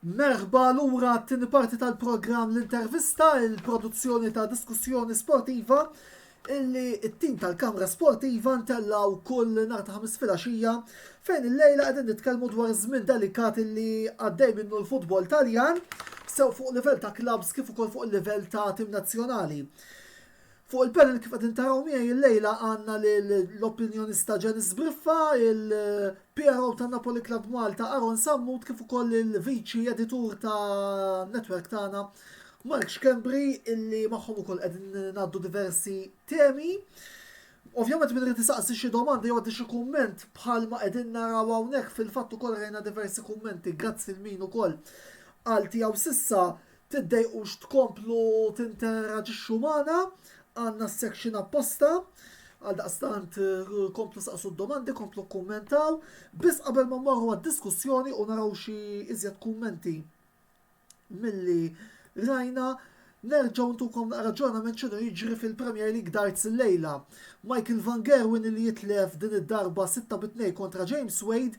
Merħba lura t-tieni parti tal-programm l-intervista, il-produzzjoni ta' diskussjoni sportiva illi t-tim tal-Kamra Sportiva ntellaw kull nhar ta' 5 filgħaxija fejn il-lejla qegħdin nitkellmu dwar żmien delikat illi għaddej minnu l-futbol Taljan sew fuq livell ta' klabs kif ukoll fuq il-livell ta' tim nazzjonali. Fuq il-panel kif qed intaraw miegħi il-lejla għandna l-opinjonista Janice Briffa, il-PRO ta' Napoli Club Malta Aron Sammut kif ukoll il-viċi editur ta' netwerk tagħna Mark Xkembri illi magħhom ukoll qegħdin ngħaddu diversi temi. Ovvjament min irid isaqsi xi domandi jew għaddi xi kumment bħalma qegħdin naraw hawnhekk fil-fatt ukoll rajna diversi kummenti grazzi l min ukoll għal tiegħu sissa tiddejqux tkomplu tinteraġixxu magħna. Għanna s-section apposta, għal daqstant komplu saqsu d-domandi, komplu kommentaw, bis qabel ma marru għad-diskussjoni u naraw xi iżjed kummenti milli rajna, Nerġgħu ntukom raġunament x'inhu jiġri fil-Premier League Darts il-lejla. Michael Van Gerwen li jitlef din id-darba 6-2 kontra James Wade.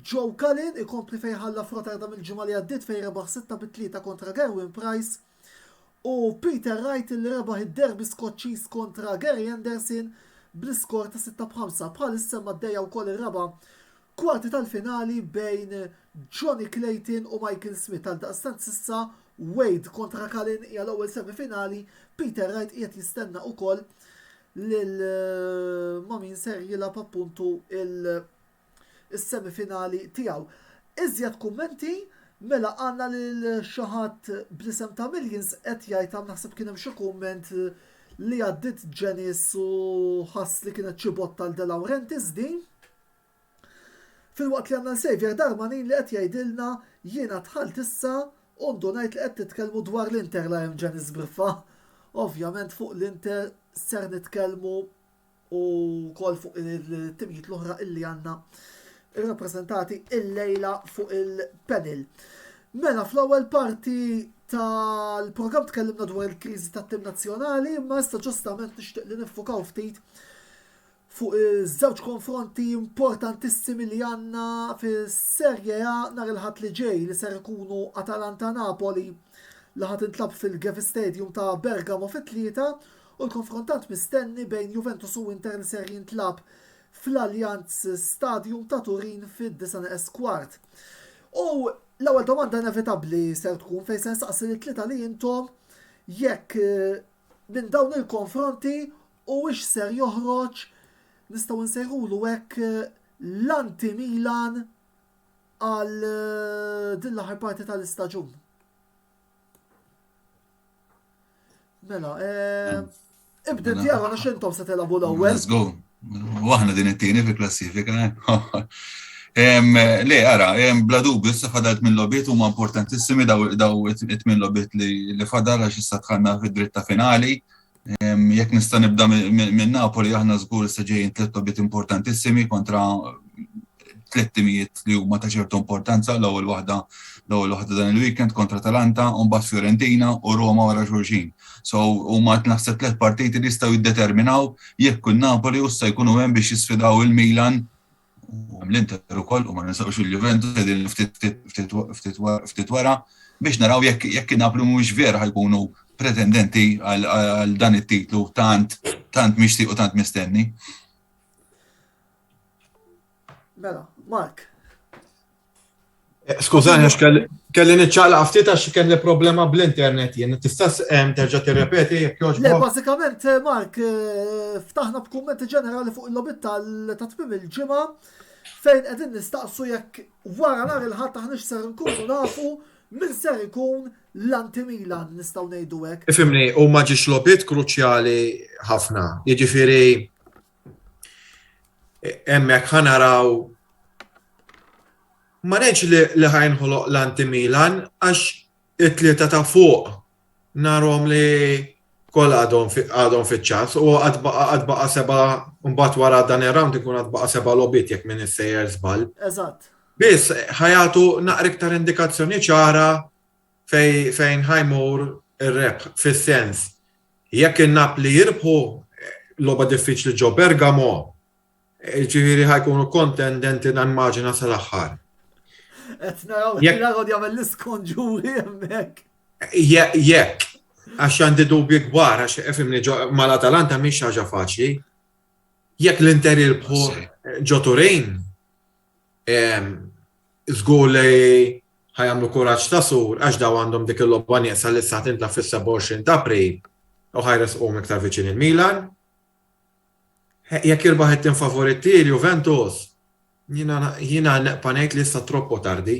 Joe Cullen ikompli fejn ħalla f'Rotterdam il-ġimgħa li għaddiet fejn rebaħ 6-3 kontra Gerwin Price. U Peter Wright li rebaħ id-derbi Skoċċiż kontra Gary Anderson bl-iskor ta' 6-5. Bħalissa maddejja wkoll ir-raba' kwarti tal-finali bejn Johnny Clayton u Michael Smith għal-daqstant sissa Wade kontra Cullen hija l-ewwel semifinali, Peter Wright qiegħed jistenna wkoll lil ma' min ser jilgħab appuntu il-semifinali tiegħu. Iżjed kummenti mela għandna lil xi ħadd bl-isem ta' Millions qed jgħid naħseb kien hemm xi kumment li għaddit Janice u ħass li kienet ċibotta l De Laurentiis din. Fil-waqt li għandna l-Xavier Darmanin li qed jgħidilna jiena dħalt issa undu ngħid li qed titkellmu dwar l-Inter la hemm Janice Briffa. Ovvjament fuq l-Inter ser nitkellmu u wkoll fuq il-timijiet l-oħra illi għandna irrappreżentati il-lejla fuq il-panel. Mela fl-ewwel parti tal-programm tkellimna dwar il-kriżi tat-tim nazzjonali, imma issa ġustament nixtieq li niffukaw ftit fuq iż-żewġ konfronti importantissimi li għandna fis-Serje A nhar il-ħadd li ġej li ser ikunu Atalanta-Napoli li ħadd intlab fil-Gevi Stadium ta' Bergamo fit-tlieta u l-konfrontant mistenni bejn Juventus u Inter li ser jintlab fl-Allianz Stadium ta' Turin fid-9:15. U l-ewwel domanda inevitabbli ser tkun fejn se nsaqsi l-tlieta li intom jekk minn dawn il-konfronti u wix ser joħroġ nistgħu nsejħulu hekk l-anti-Milan għal din l-aħħar parti tal-istaġun. Mela, ibda djara għax intom se telagħbu l-ewwel. Let's go. Waħna din it-tieni fil-klassifika. Le, ara, bla dubju, issa fadalt minn lobiet huma importantissimi daw it-tmien lobiet li fadal għax issa tħanna fid-dritta finali. Jekk nista' nibda minn Napoli aħna żgur issa ġejjin tliet lobiet importantissimi kontra tliet timijiet li huma ta' ċertu importanza, l-ewwel waħda dan il-weekend kontra Atalanta, u mbagħad Fiorentina u Roma wara xulxin. So huma naħseb tliet partiti li jistgħu jiddeterminaw jekk kun Napoli issa jkunu hemm biex jisfidaw il-Milan u l-Inter ukoll u ma ninsaqux il-Juventus qegħdin ftit wara biex naraw jekk Napoli mhux vera ħajkunu pretendenti għal dan it-titlu tant mixtieq u tant mistenni. Mela, Mark. Skużani, għax kelli niċċaqlaq ftit għax kelli problema bl-internet jien. Tista' terġa' tirrepeti jekk jogħġbok? Le, bażikament, Mark, ftaħna b'kummenti ġenerali fuq il-lobit ta' tmiem il-ġimgħa fejn qegħdin nistaqsu jekk wara nhar il-ħadd aħna x'ser nkunu nafu min ser ikun l-anti-Milan nistgħu ngħidu hekk. Ifhimni, huma ġiex lobit kruċjali ħafna. Jiġifieri hemmhekk ħanaraw ma ngħidx li ħajnħoloq l-anti-Milan għax it-tlieta ta' fuq narhom li koll għadhom fiċ-ċans u għad baqa' seba' mbagħad wara dan ir-round ikun għad baqa' seba' lobit jekk min issejjer żball. Eżatt. Biss ħajatu naqra iktar indikazzjoni ċara fejn ħajmur ir-rebħ fis-sens jekk in-Napli jirbħu logħba diffiċli ġo Bergamo, ġifieri ħajkunu kontendenti nammaġina sal-aħħar. Qed naraw il-għod jagħmel l-iskonġuri hemmhekk. Jekk, għax għandi dubji kbar, għax ifhimni mal-Atalanta mhix ħaġa faċli. Jekk l-Inter jirbħu ġo Turin, żgur li ħajamlu kuraġġ ta' sur għax daw għandhom dik il-logħba nieqsa li issa tintla fis-27 ta' April u ħajresqhom iktar viċin il-Milan. Jekk jirbaħ it-tim favoriti l-Juventus, jiena neqpa' ngħid li issa troppo tardi.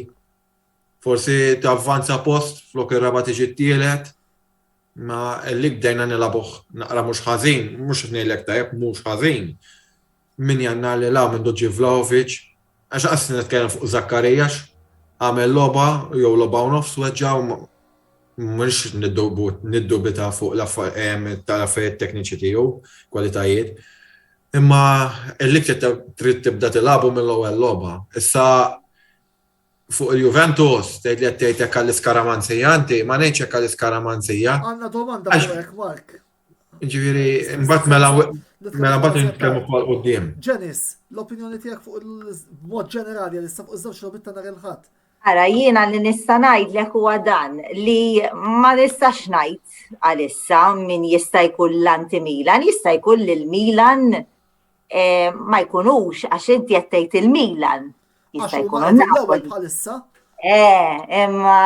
Forsi tavvanza post flok ir-raba' tiġi t-tielet, ma li bdejna nilabuh naqra mhux ħażin, mhux ngħidlek tajjeb mhux ħażin. Min jannar li minn Doġi Vlahovic, għax qassi nitkellem fuq Zakkarijax, għamel logħba jew logħba u nofs weġġa' mhux niddubita fuq tal-affarijiet tekniċi tiegħu, kwalitajiet. Imma l-lik trid tibda tilagħbu mill-ewwel logħba. Issa fuq il-Juventus, tgħid li qed tgħidlek għall-iskaramanzija, inti ma ngħidx hekk għall-iskaramanzija. Għandna domanda fuq Mark. Ġifieri mbagħad mela mbagħad nitkellmu fuq quddiem. Ġenis, l-opinjoni tiegħek fuq il-mod ġenerali li issa fuq iż-żewġ logħbiet nhar il-ħadd. Ara, jiena li nista' ngħidlek huwa dan li ma nistax ngħid għalissa min jista' jkun l-anti Milan, jista' jkun lil Milan ma jkunux għax inti qed tgħid il-Milan. Jista' jkun l-ewwel bħalissa. Imma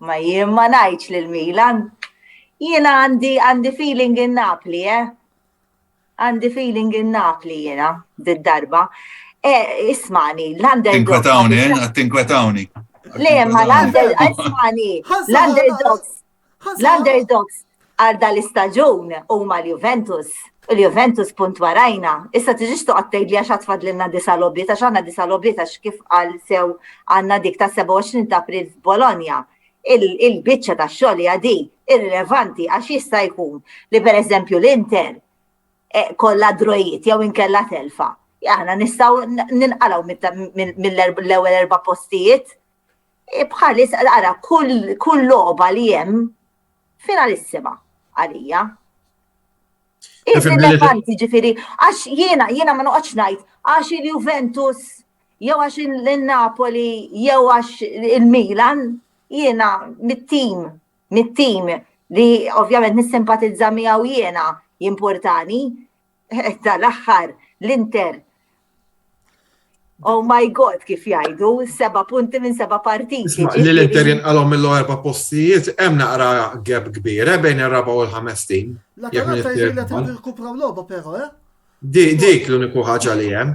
ma jien ma ngħidx lil Milan. Jiena għandi feeling in Napoli, Għandi feeling in Napoli jiena d-darba. Ismani, l-underdogs. Tinkwetawni. Le, ma l-underdogs għarda l-istaġun u ma l-Juventus. Il-Juventus punt warajna. Issa tiġiġ toqgħod tgħidli għax għatfadlilna disa logħbiet, għax għandna disa logħbiet għax kif qal sew għandna dik ta' 27 ta' April f'Bologna. Il-biċċa ta' xogħol hija di irrilevanti għax jista' jkun li pereżempju l-Inter kollha drojiet jew inkella telfa. Aħna nistgħu ninqalgħu mill-ewwel 4 postijiet. Bħalis ara kull logħba li hemm finalissima għalija. Irrilevanti ġifieri għax jiena ma noqgħodx ngħid għax il-Juventus jew għax il-Napoli jew għax il-Milan jiena mit-tim li ovvjament nissimpatizza miegħu jiena importani tal-aħħar l-Inter. Oh my God, kif jgħidu, 7 punti minn 7 partiti. Li l-Inter jinqalhom mill-4 postijiet, hemm naqra gap kbira bejn ir-4 u l-5 tim. L-Atalanta jġilha tirkupraw logħba però, Dik l-uniku ħaġa li hemm.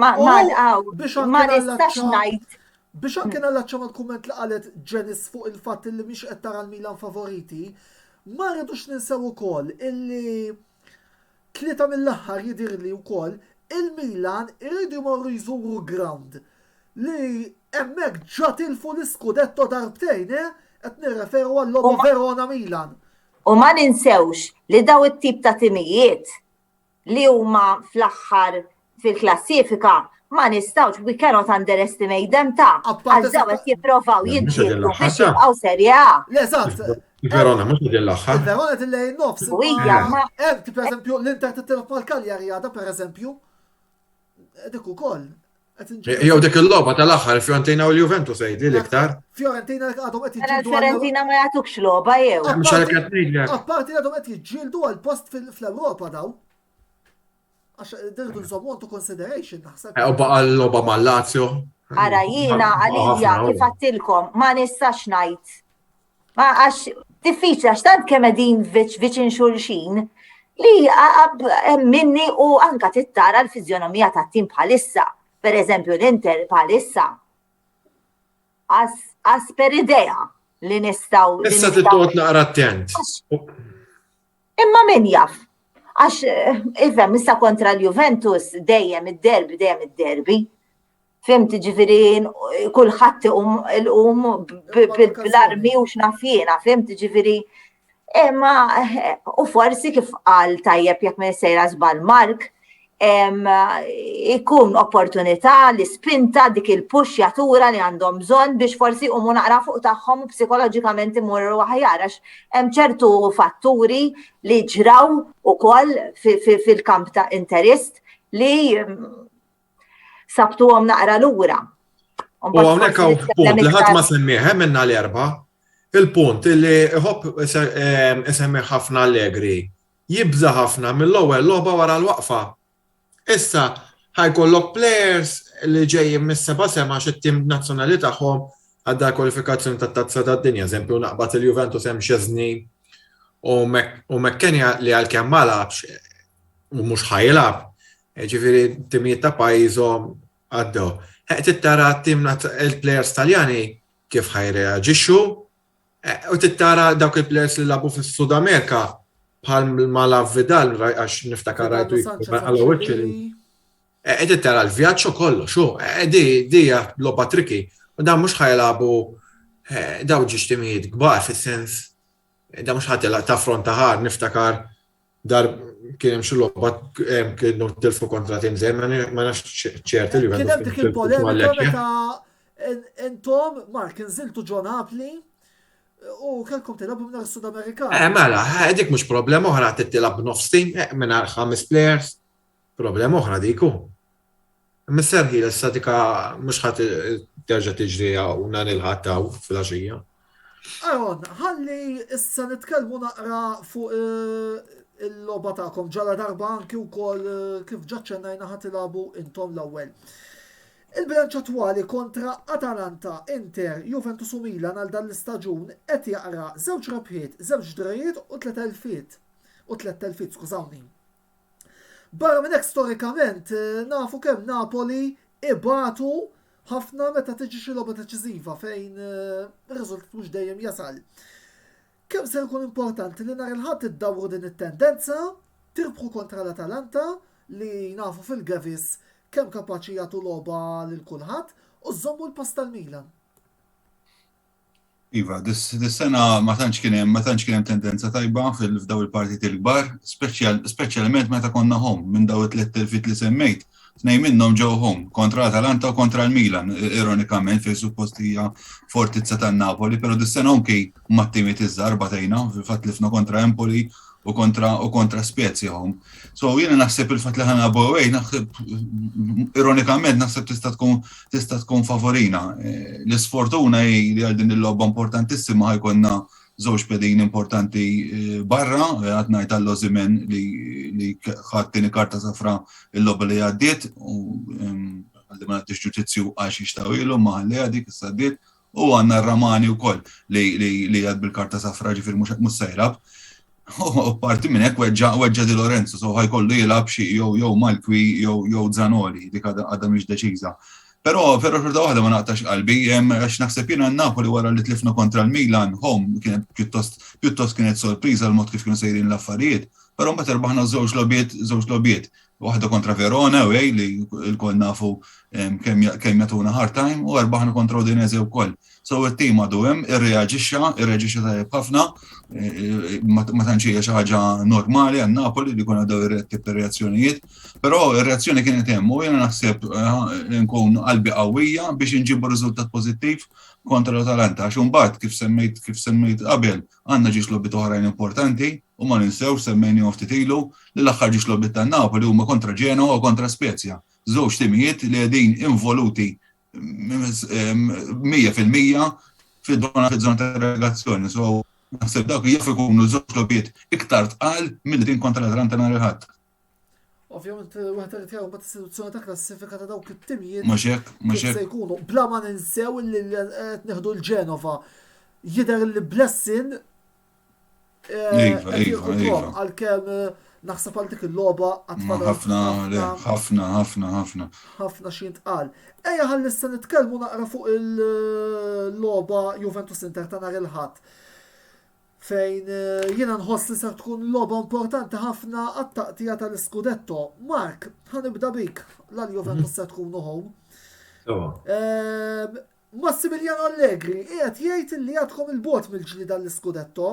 Ma nistax ngħid. Biex anke nallaċċa mal-kumment li qalet Ġenis fuq il-fatt li mhix qed tara l-Milan favoriti, ma rridux ninsew ukoll illi tlieta mill-aħħar jidirli wkoll il-Milan irridu jmorru jżuru ground li hemmhekk ġa tilfu l-iskudetto darbtejn, qed nirreferu għall-logħba Verona Milan. U ma ninsewx li daw it-tip ta' timijiet li huma fl-aħħar fil-klassifika ma nistgħux we cannot underestimate them ta' għażaw qed jippruvaw jiġġieldu biex jibqgħu Serje A. Eżatt. Il-Verona mhux din l-aħħar. Il-Verona tillejn nofs. Hemm pereżempju l-Inter titilef mal-Cagliari għadha pereżempju. Dik ukoll. Jew dik il-logħba tal-aħħar Fiorentina u l-Juventus għidi l-iktar. Fiorentina għadhom qed jiġġieldu. Fiorentina ma jagħtukx logħba jew. Apparti għadhom qed jiġġieldu għal post fl-Ewropa daw. Għax dirdu nżommu to consideration naħseb. U baqa l-logħba mal-Lazio. Ara jiena għalija kif għattilkom ma nistax ngħid. Ma għax diffiċli għax tant kemm qegħdin viċin xulxin li minni u anka tittara l-fizjonomija tat-tim bħalissa. Per eżempju l-Inter bħalissa. Per idea li nistgħu. Issa titqgħod naqra attent. Imma min jaf. Għax ifhem issa kontra l-Juventus dejjem id-derbi. Fimt ġifieri kulħadd il-qum bl-armi u x'nafjena, fimt ġifieri. Imma u forsi kif qal tajjeb jekk ma jsejra żball Mark, ikun opportunità li spinta dik il-puxjatura li għandhom bżonn biex forsi umu naqra fuq tagħhom psikoloġikament imorru aħjar għax hemm ċertu fatturi li ġraw ukoll fil-kamp ta' interist li sabtuhom naqra lura. U hawnhekk hawn punt li ħadd ma semmieħ minna l-erba' il-punt li ħobb isemmi ħafna Allegri jibża ħafna mill-ewwel logħba wara l-waqfa. Issa ħajkollok players li ġejjin mis-seba' sema x'it-tim nazzjonali tagħhom għadda kwalifikazzjoni tat-tazza tad-dinja, eżempju naqbad il-Juventus hemm Szczesny u McKennie li għalkemm ma labx u mhux ħajlab. Ġifieri timijiet ta' pajjiżhom għaddew. Tittara tim il-players Taljani kif ħajreaġixxu u tittara dawk il-players li labu fis-Sud Amerika bħal ma Vidal għax niftakar rajtu għal wiċċi. Tittara l-vjaġġ u kollu, dija logħba triki. U dan mhux ħajlabu daw ġiex timijiet kbar fis-sens da mhux ħadd taffronta ħar niftakar dar kien hemm xi logħba kienu tilfu kontra tim żgħir ma nafx ċerti li kien hemm dik il-polemika meta Intom, Mark, nżiltu ġo Napli u kelkom tilabu minn Sud Amerikan. Mela, dik mhux problema oħra tittilab b'nofs team minn 5 players. Problema oħra diku. Mis-serħi l-istatika mhux ħadd terġa' tiġrija u nhar il-ħadd fil-għaxija. Aron, ħalli issa nitkellmu naqra fuq il-logħba tagħkom ġala darba anki wkoll kif ġaċċennajna ħadd tilabu intom l-ewwel. Il-bilanċ attwali kontra Atalanta, Inter, Juventus u Milan għal dan l-istaġun qed jaqra 2 rebħiet, 2 ġrajiet u 3 telfiet. U 3 telfiet, skużawni. Barra minn hekk storikament nafu kemm Napoli ibatu ħafna meta tiġi xi logħba deċiżiva fejn ir-riżultat mhux dejjem jasal. Kemm se jkun importanti li nhar il-ħadd iddawru din it-tendenza, tirbħu kontra l-Atalanta li nafu fil-Gavis kemm kapaċi jagħtu logħba lil kulħadd u żommu l-pass tal-Milan. Iva, dis-sena ma tantx kien hemm tendenza tajba f'daw il-partiti l-kbar, speċjalment meta konna home minn daw it-tliet telfiet li semmejt. Tnejn minnhom ġew home kontra Atalanta u kontra l-Milan, ironikament fejn suppost hija fortizza tan-Napoli, però dis-sena anke mat-timiet iż-żgħar batejna, fil-fatt lifna kontra Empoli u kontra Spezia home. So jiena naħseb il-fatt li ħana away, naħseb ironikament naħseb tista' tkun favorina. L-isfortuna hi li għal din il-logħba importantissima ħajkonna żewġ pedin importanti barra, għad ngħid għall-Osimhen li ħadd tieni karta safra il-logħba li għaddiet u għalli ma nagħtix ġudizzju għax jixtawilu ma ħalli dik issa għaddiet u għandna r-Ramani wkoll li għad bil-karta safra ġifier mhux se jilgħab. U parti minn hekk weġġa Di Lorenzo, so ħajkollu jilgħab xi jew Malkwi jew Zanoli, dik għadha mhix deċiża. Però xorta waħda ma naqtax qalbi, għax naħseb jiena Napoli wara li tlifna kontra l-Milan home kienet pjuttost kienet sorpriża l-mod kif kienu sejrin l-affarijiet, però mbagħad erbaħna żewġ logħbiet. Waħda kontra Verona li l-kol nafu kemm jagħtuna hard time u erbaħna kontra Udinese wkoll. So it-tim għadu hemm irreaġixxa tajjeb ħafna, ma tantx hija xi ħaġa normali għan Napoli li jkun għadaw ir-tip ta' reazzjonijiet, però ir-reazzjoni kienet hemm u jiena naħseb nkun qalbi qawwija biex inġibu riżultat pożittiv kontra l-Atalanta. Għax imbagħad kif semmejt qabel għandna ġiex logħbiet oħrajn importanti u ma ninsewx semmejni ftit ilu li l-aħħar ġiex logħbiet tan-Napoli huma kontra Genoa u kontra Spezia. Żewġ timijiet li qegħdin involuti 100% fil-żona ta' relegazzjoni. So naħseb dawk jaf ikunu żewġ logħbiet iktar tqal mill-din kontra l-Atalanta nhar il-ħadd. Ovvjament, waħda li tiegħu mbagħad is-sitwazzjoni ta' klassifika ta' dawk it-timijiet Mhux hekk. se jkunu bla ma ninsew li qed nieħdu l-Ġenova jidher li blessin għalkemm naħseb għal dik il-logħba ħafna xi jintqal. Ejja ħalli issa nitkellmu naqra fuq il-logħba Juventus Inter ta' nhar il-ħadd. Fejn jiena nħoss li se tkun logħba importanti ħafna għat-taqtija tal-Scudetto. Mark, ħanibda bik l-Juventus se tkunu home. Massimiliano Allegri qiegħed jgħid li għadkom il-bot mill-ġlieda l-Scudetto,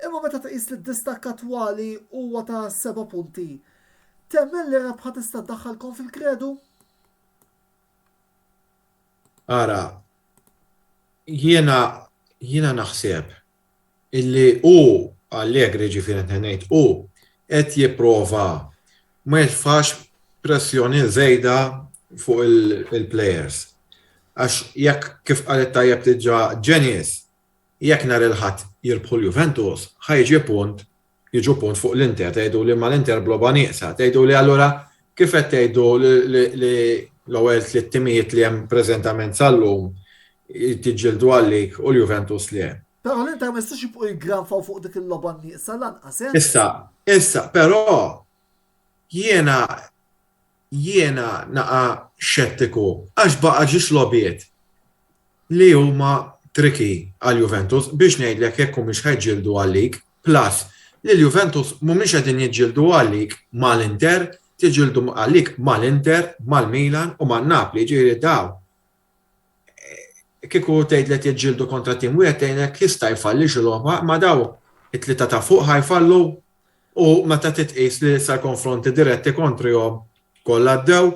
imma meta tqis li d-distakk attwali huwa ta' 7 punti. Temmen li rebħa tista' tdaħħalkom fil-kredu? Ara, jiena naħseb illi Allegri ġifieri ngħid qed jipprova ma jitfax pressjoni żejda fuq il-players. Għax jekk kif qalet tajjeb tiġa Ġenis, jekk nhar il-ħadd jirbħu l-Juventus, jiġu punt fuq l-Inter, tgħidu li mal-Inter bloba nieqsa, tgħidu li allura kif qed tgħidu li l-ewwel tliet timijiet li hemm preżentament sal-lum tiġġieldu għalik u l-Juventus li hemm. Però l-Inter ma jistgħux jibqgħu jiggranfaw fuq dik il-logħba nieqsa lanqas. Issa, però jiena naqa' xettiku għax baqa' ġiex logħbiet li huma triki għal-Juventus biex ngħidlek jekk mhux ħajġildu għalik, plus li l-Juventus mhumiex qegħdin jiġġieldu għalik mal-Inter, jiġġieldu għalik mal-Inter, mal-Milan u man-Napoli, ġieri daw. Kieku tgħidlek jiġġieldu kontra tim wieħed tgħidlek jista' jfalli xi logħba, ma daw it-tlieta ta' fuq ħajfallu u meta titqis li sar konfronti diretti kontrihom kollha ddew u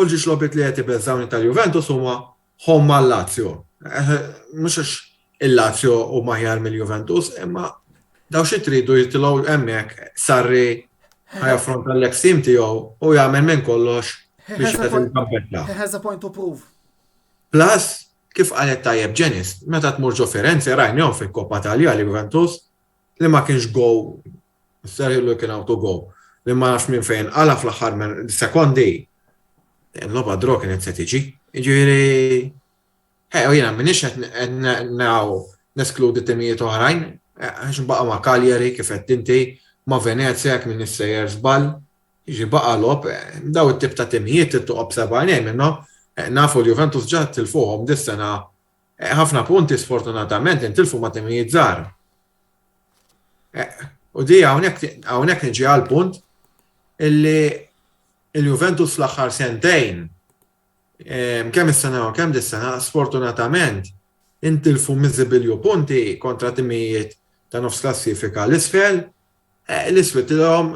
l-ġiex logħbiet li qed ibeżżawni tal-Juventus huma home mal-Lazio. Mhux il-Lazio u maħjar mill-Juventus, imma daw xi tridu jitilgħu hemmhekk Sarri ħajaffronta l-ex team tiegħu u jagħmel minn kollox biex qed il-kampetta. He has a point to prove. Plus, kif qalet tajjeb Ġenis, meta tmur ġo Firenze rajnihom fil-Koppa Talja li Juventus li ma kienx go, serju kien out to go, li ma nafx minn fejn qala fl-aħħar minn sekondi. L-logħba draw kienet se tiġi. Jiġifieri u jiena m'iniex qed neskludi timijiet oħrajn, għax baqa' ma' Cagliari kif qed inti ma' Venezia jekk minn issejjer żball, jiġi baqa' lob, daw it-tip ta' timijiet tittoqob sebgħinejn minnhom. Nafu l-Juventus ġat tilfuhom dis-sena ħafna punti sfortunatament intilfu ma' timijiet żgħar. U di hawnhekk niġi għal punt illi il-Juventus fl-aħħar sentejn kemm is-sena u kemm dis-sena sfortunatament intilfu miżibilju punti kontra timijiet ta' nofs klassifika l-isfel, l-isfel tilhom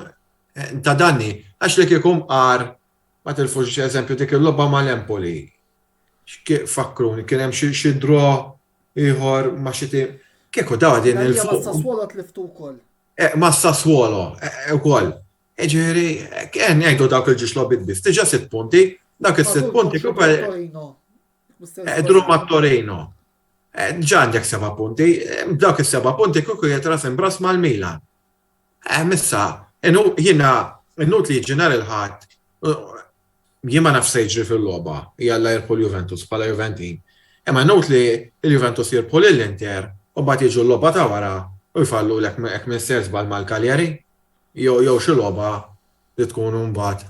ta' danni għax li kiekum qar ma tilfux eżempju dik il-logħba mal-Empoli. Fakkruni, kien hemm xi draw ieħor ma' xi tim. Kieku daw din il-fuq. Ma' Sassuolo tliftu wkoll. Ma' Sassuolo wkoll. Ġifieri kien jgħidu dawk il-ġiex logħbiet biss. Diġà 6 punti, dawk is-6 punti dru ma' Torino. Ġa għandek 7 punti, dawk is-7 punti kieku jitras imbras mal-Milan. Missa, jiena n-nut li ġener il-ħadd jien ma nafx se jiġri fil-logħba, jalla jirpu l-Juventus bħala Juventin. Imma nut li l-Juventus jirpu l-Inter u mbagħad jiġu l-logħba ta' wara u jfallu l-ek minn sersbal mal-Cagliari, jew xi logħba li tkun mbagħad.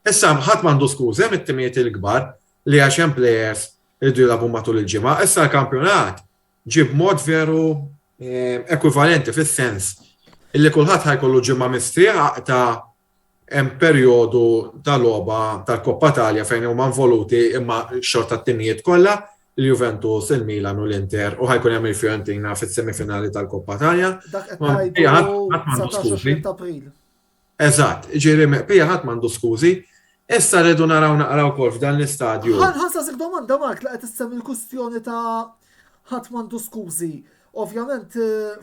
Issa ħadd m'għandu skuża mit-timijiet il-kbar li għax hemm plejers li jdu jilagħbu matul il-ġimgħa, issa l-kampjonat ġib mod veru ekwivalenti fis-sens illi kulħadd ħajkollu ġimgħa mistrieħ ta' hemm perjodu ta' logħba tal-Koppa Talja fejn huma involuti imma xorta t-timijiet kollha il-Juventus, il-Milan u l-Inter u ħajkun hemm il-Fiorentina fis-semifinali tal-Koppa Talja. Dak qed ngħidu 19 April. Eżatt, ġieri meqbija ħadd m'għandu skużi. Issa rridu naraw wkoll f'dan l-istadju. Ħansasik domanda Mark li qed issemmi l-kwistjoni ta' ħadd m'għandu skużi. Ovvjament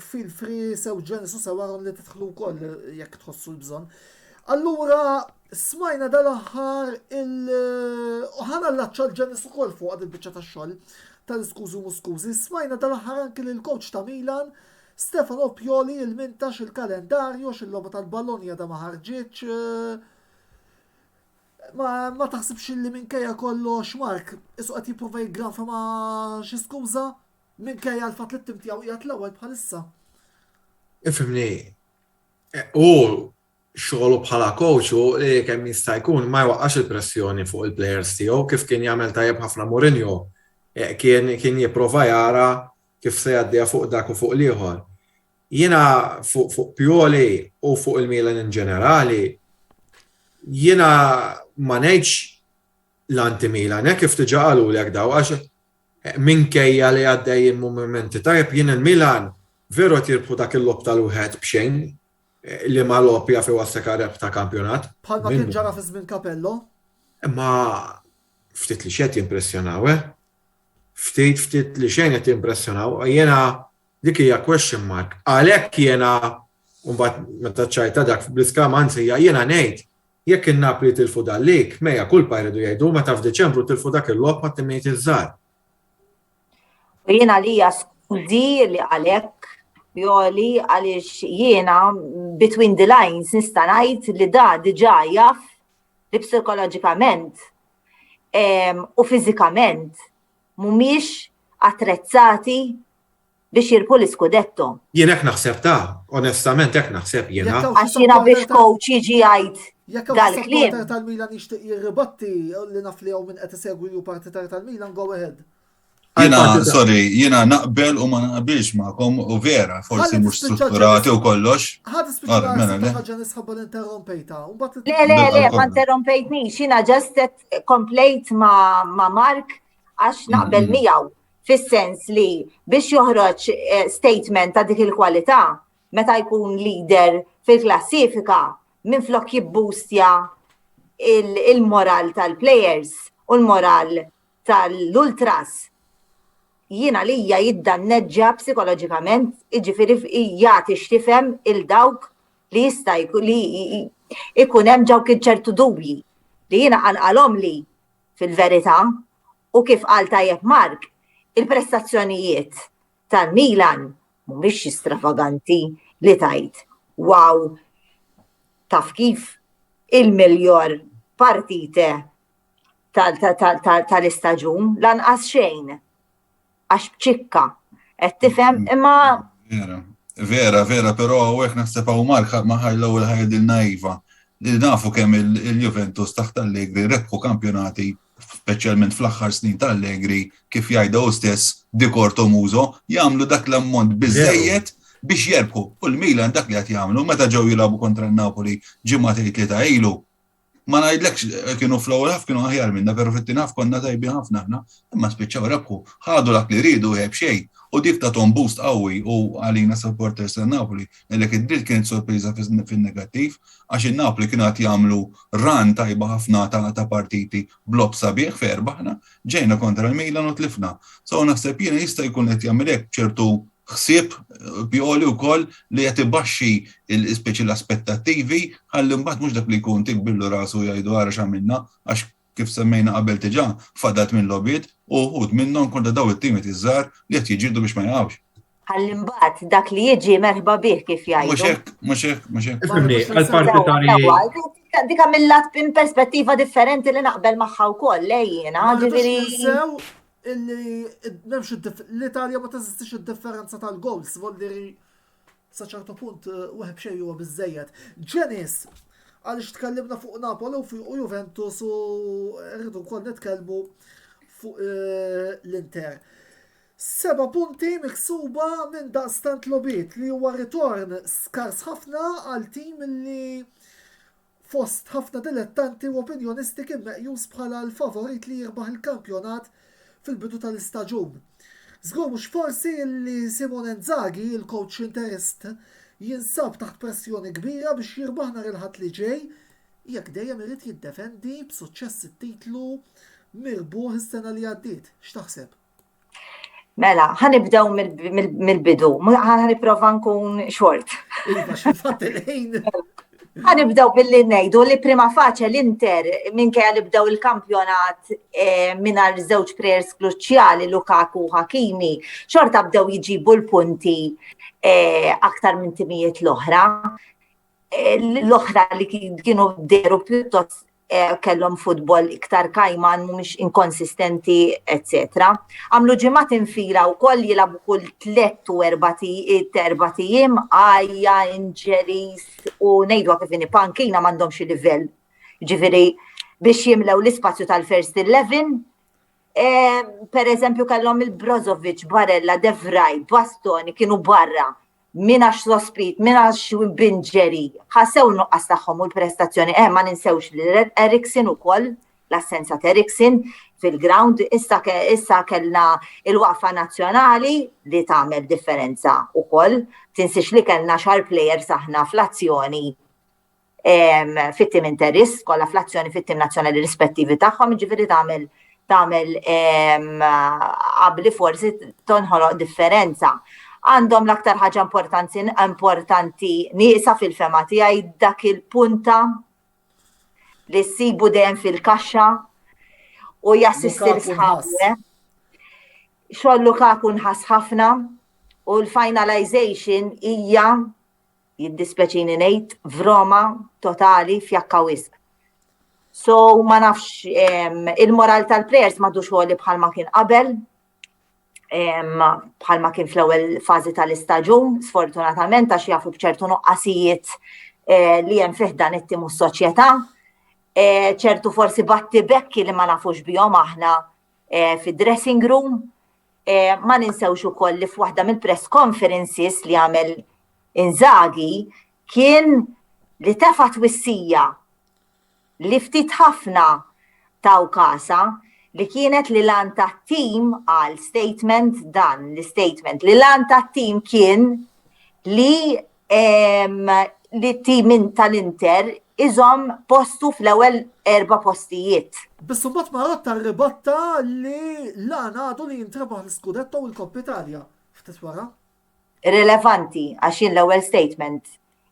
fil-free sew Ġenis u sewwarhom li tidħlu wkoll jekk tħossu l-bżonn. Allura, smajna dal-aħħar ħana l-laċċa l-Ġenis ukoll fuq għad il-biċċa tax-xogħol tal-iskużi u skużi. Smajna dal-aħħar anke lill-coach ta' Milan, Stefano Pioli, il-mintax il-kalendarju x'il-logħba tal-Ballonja da ma ħarġitx. Ma taħsibx li minkejja kollox Mark, isu qed jipprova jiggranfa ma' xi skuża minkejja l-fatt li t-tim tiegħu qiegħed l-ewwel bħalissa. Ifhimni. Xogħlu bħala coach u li kemm jista' jkun ma jwaqqax il-pressjoni fuq il-plejers tiegħu kif kien jagħmel tajjeb ħafna Mourinho. Kien jipprova jara kif se jgħaddiha fuq dak u fuq l-ieħor. Jiena fuq Pioli u fuq il-Milan in ġenerali, jiena ma ngħidx l-anti-Milan hekk kif diġà qalulek daw għax minkejja li għaddej il-mumenti tajjeb jien il-Milan veru qed jirbħu dak il-lob tal-wieħed b'xejn li ma l-opja fi wasseka reb ta' kampjonat. Bħalma kien ġara fi żmien Capello. Ma ftit li xejn impressjonaw, Ftit li xejn qed impressjonaw. Jiena dik hija question mark. Għalhekk jiena mbagħad meta ċajta dak bliskam anzi jiena ngħid jekk in-Napli tilfu dal-lig, mejja kulpa jridu jgħidu meta f'Diċembru tilfu dak il-lob ma' timmijiet iż-żgħar. Jiena li hija skużi li għalhekk Pioli għaliex jiena between the lines nista' ngħid li da diġà jaf li psikoloġikament u fiżikament mhumiex attrezzati biex jirpu l-iskudetto. Jien hekk naħseb onestament hekk naħseb jiena. Għax jiena biex coach jiġi jgħid dal-kliem. Jekk tal-Milan jixtieq jirribatti li naf li hawn min qed isegwi ju partitar tal-Milan go ahead. Jiena naqbel u ma naqbilx magħkom u vera, forsi mhux strutturati u kollox. Ħadd ispiċċa ħaġa nisħabba l-interrompejta. Le, ma interrompejtnix, jiena just komplejt ma' Mark għax naqbel miegħu fis-sens li biex joħroġ statement ta' dik il-kwalità meta jkun leader fil-klassifika minflok jibboostja il-moral tal-players u l-moral tal-ultras jiena li hija jiddanneġġa psikoloġikament, jiġifieri jagħti x'tifhem il-dawk li jista' li ikun hemm ġew kien ċertu dubji li jiena anqalhom li fil-verità u kif qal tajjeb Mark, il-prestazzjonijiet tal-Milan mhumiex stravaganti li tajt. Wow, taf kif il-miljor partite tal-istaġun lanqas xejn. Għax bċikka, qed tifhem imma. Vera, però hekk naħseb hawn Mark ma ħajlew il-ħajja il-naiva li nafu kemm il-Juventus taħt Allegri rebħu kampjonati, speċjalment fl-aħħar snin tal-Allegri, kif jgħidu stess Dikorto Muso, jagħmlu dak l-ammont biżejjed biex jerbħu. U l-Milan dak li qed jagħmlu meta ġew jilagħbu kontra n-Napoli ġimgħatejn tlieta ilu. Ma ngħidlekx kienu fl-ewwel ħaf kienu aħjar minna, però fit-tieni ħaf konna tajbin ħafna aħna, imma spiċċaw rebħu, ħadu dak li rridu jeb xejn. U dik tagħhom boost qawwi u għalina supporters tan-Napoli għalhekk id-dritt kienet sorpriża fin-negattiv għax in-Napoli kienu qed jagħmlu run tajba ħafna ta' partiti blob sabiħ ferbaħna, ġejna kontra l-Milan u tlifna. So naħseb jiena jista' jkun qed jagħmel hekk ċertu ħsieb Pioli wkoll li qed ibaxxi speċi l-aspettattivi ħalli mbagħad mhux dak li jkun tikbillu rasu jgħidu ara x'għamilna għax kif semmejna qabel diġà fadat minn logħbiet u wħud minnhom kontra daw it-timet iż-żgħar li qed jiġġieldu biex ma jaqgħux. Ħalli mbagħad dak li jiġi merħba bih kif jgħidu. Mhux hekk. Ifhimni, għall-partitari. Dika mill-lat minn perspettiva differenti li naqbel magħha wkoll lejjena, ġifieri. Illi l-Italja ma teżistix id-differenza tal-gols, voldiri sa ċertu punt wieħed xejn huwa biżejjed. Ġenis, għaliex tkellimna fuq Napoli u fuq Juventus u rridu wkoll nitkellmu fuq l-Inter. 7 punti miksuba minn daqstant logħbiet li huwa ritorn skars ħafna għal tim li fost ħafna dilettanti u opinjonisti kien meqjus bħala l-favorit li jirbaħ il-kampjonat fil-bidu tal-istaġun. Żgur mhux forsi li Simone Inzaghi, il-coach interist, jinsab taħt pressjoni kbira biex jirbaħ nhar il-ħadd li ġej, jekk dejjem irid jiddefendi b'suċċess it-titlu mirbuħ is-sena li għaddiet. X'taħseb? Mela, ħanibdew mill-bidu, ħanipprova nkun xort. Iva, x'fatt il-ħin. Ħanibdew billi ngħidu li prima faċe l-Inter minkejja li bdew il-kampjonat mingħajr żewġ plejers kruċjali Lukaku u Hakimi, xorta bdew jiġibu l-punti aktar minn timijiet l-oħra. L-oħra li kienu bderu pjuttost kellhom futbol iktar kajman mhumiex inkonsistenti, etc. Għamlu ġimgħat infira wkoll jilagħbu kull 3 u 4 tiem għajja, injuries u ngħidu kif inhi pankina m'għandhomx il-livell. Ġifieri biex jimlew l-ispazju tal-first 11, pereżempju kellhom il-Brozovic, Barella, De Vrij, Bastoni kienu barra. Minax sospit, minax binġeri, ħassew nuqqas tagħhom u l-prestazzjoni, ma ninsewx li Eriksen ukoll, l-assenza ta' Eriksen fil-ground, issa kellna il-waqfa nazzjonali li tagħmel differenza ukoll, tinsix li kellna xar players aħna fl-azzjoni fit-tim interist, kollha fl-azzjoni fit-tim nazzjonali rispettivi tagħhom, ġifieri tagħmel qabli forsi tonħoloq differenza. Għandhom l-aktar ħaġa importanti nieqsa fil-fema tiegħi dak il-punta li ssibu dejjem fil-kaxxa u jassisti l-sħabu. Xogħol Lukaku nħass ħafna u l-finalization hija jiddispeċini ngħid f'Roma totali fjakka wisq. So ma nafx il-moral tal-plejers m'għadux huwa li bħalma kien qabel. Bħalma kien fl-ewwel fażi tal-istaġun, sfortunatament għax jafu b'ċertu nuqqasijiet li hemm fih dan it-tim u s-soċjetà, ċertu forsi batti bekki li ma nafux bihom aħna fid-dressing room, ma ninsewx ukoll li f'waħda mill-press conferences li għamel Inzaghi kien li tefa' twissija li ftit ħafna taw kasa li kienet li lan ta' tim għal statement dan, l-statement li lan ta' tim kien li tim tal-Inter iżom postu fl-ewwel 4 postijiet. Biss imbagħad ma rotta ribotta li lan għadu li jintrebaħ l-Scudetto u l-Koppa Italja. Ftit wara? Rilevanti għax jien l-ewwel statement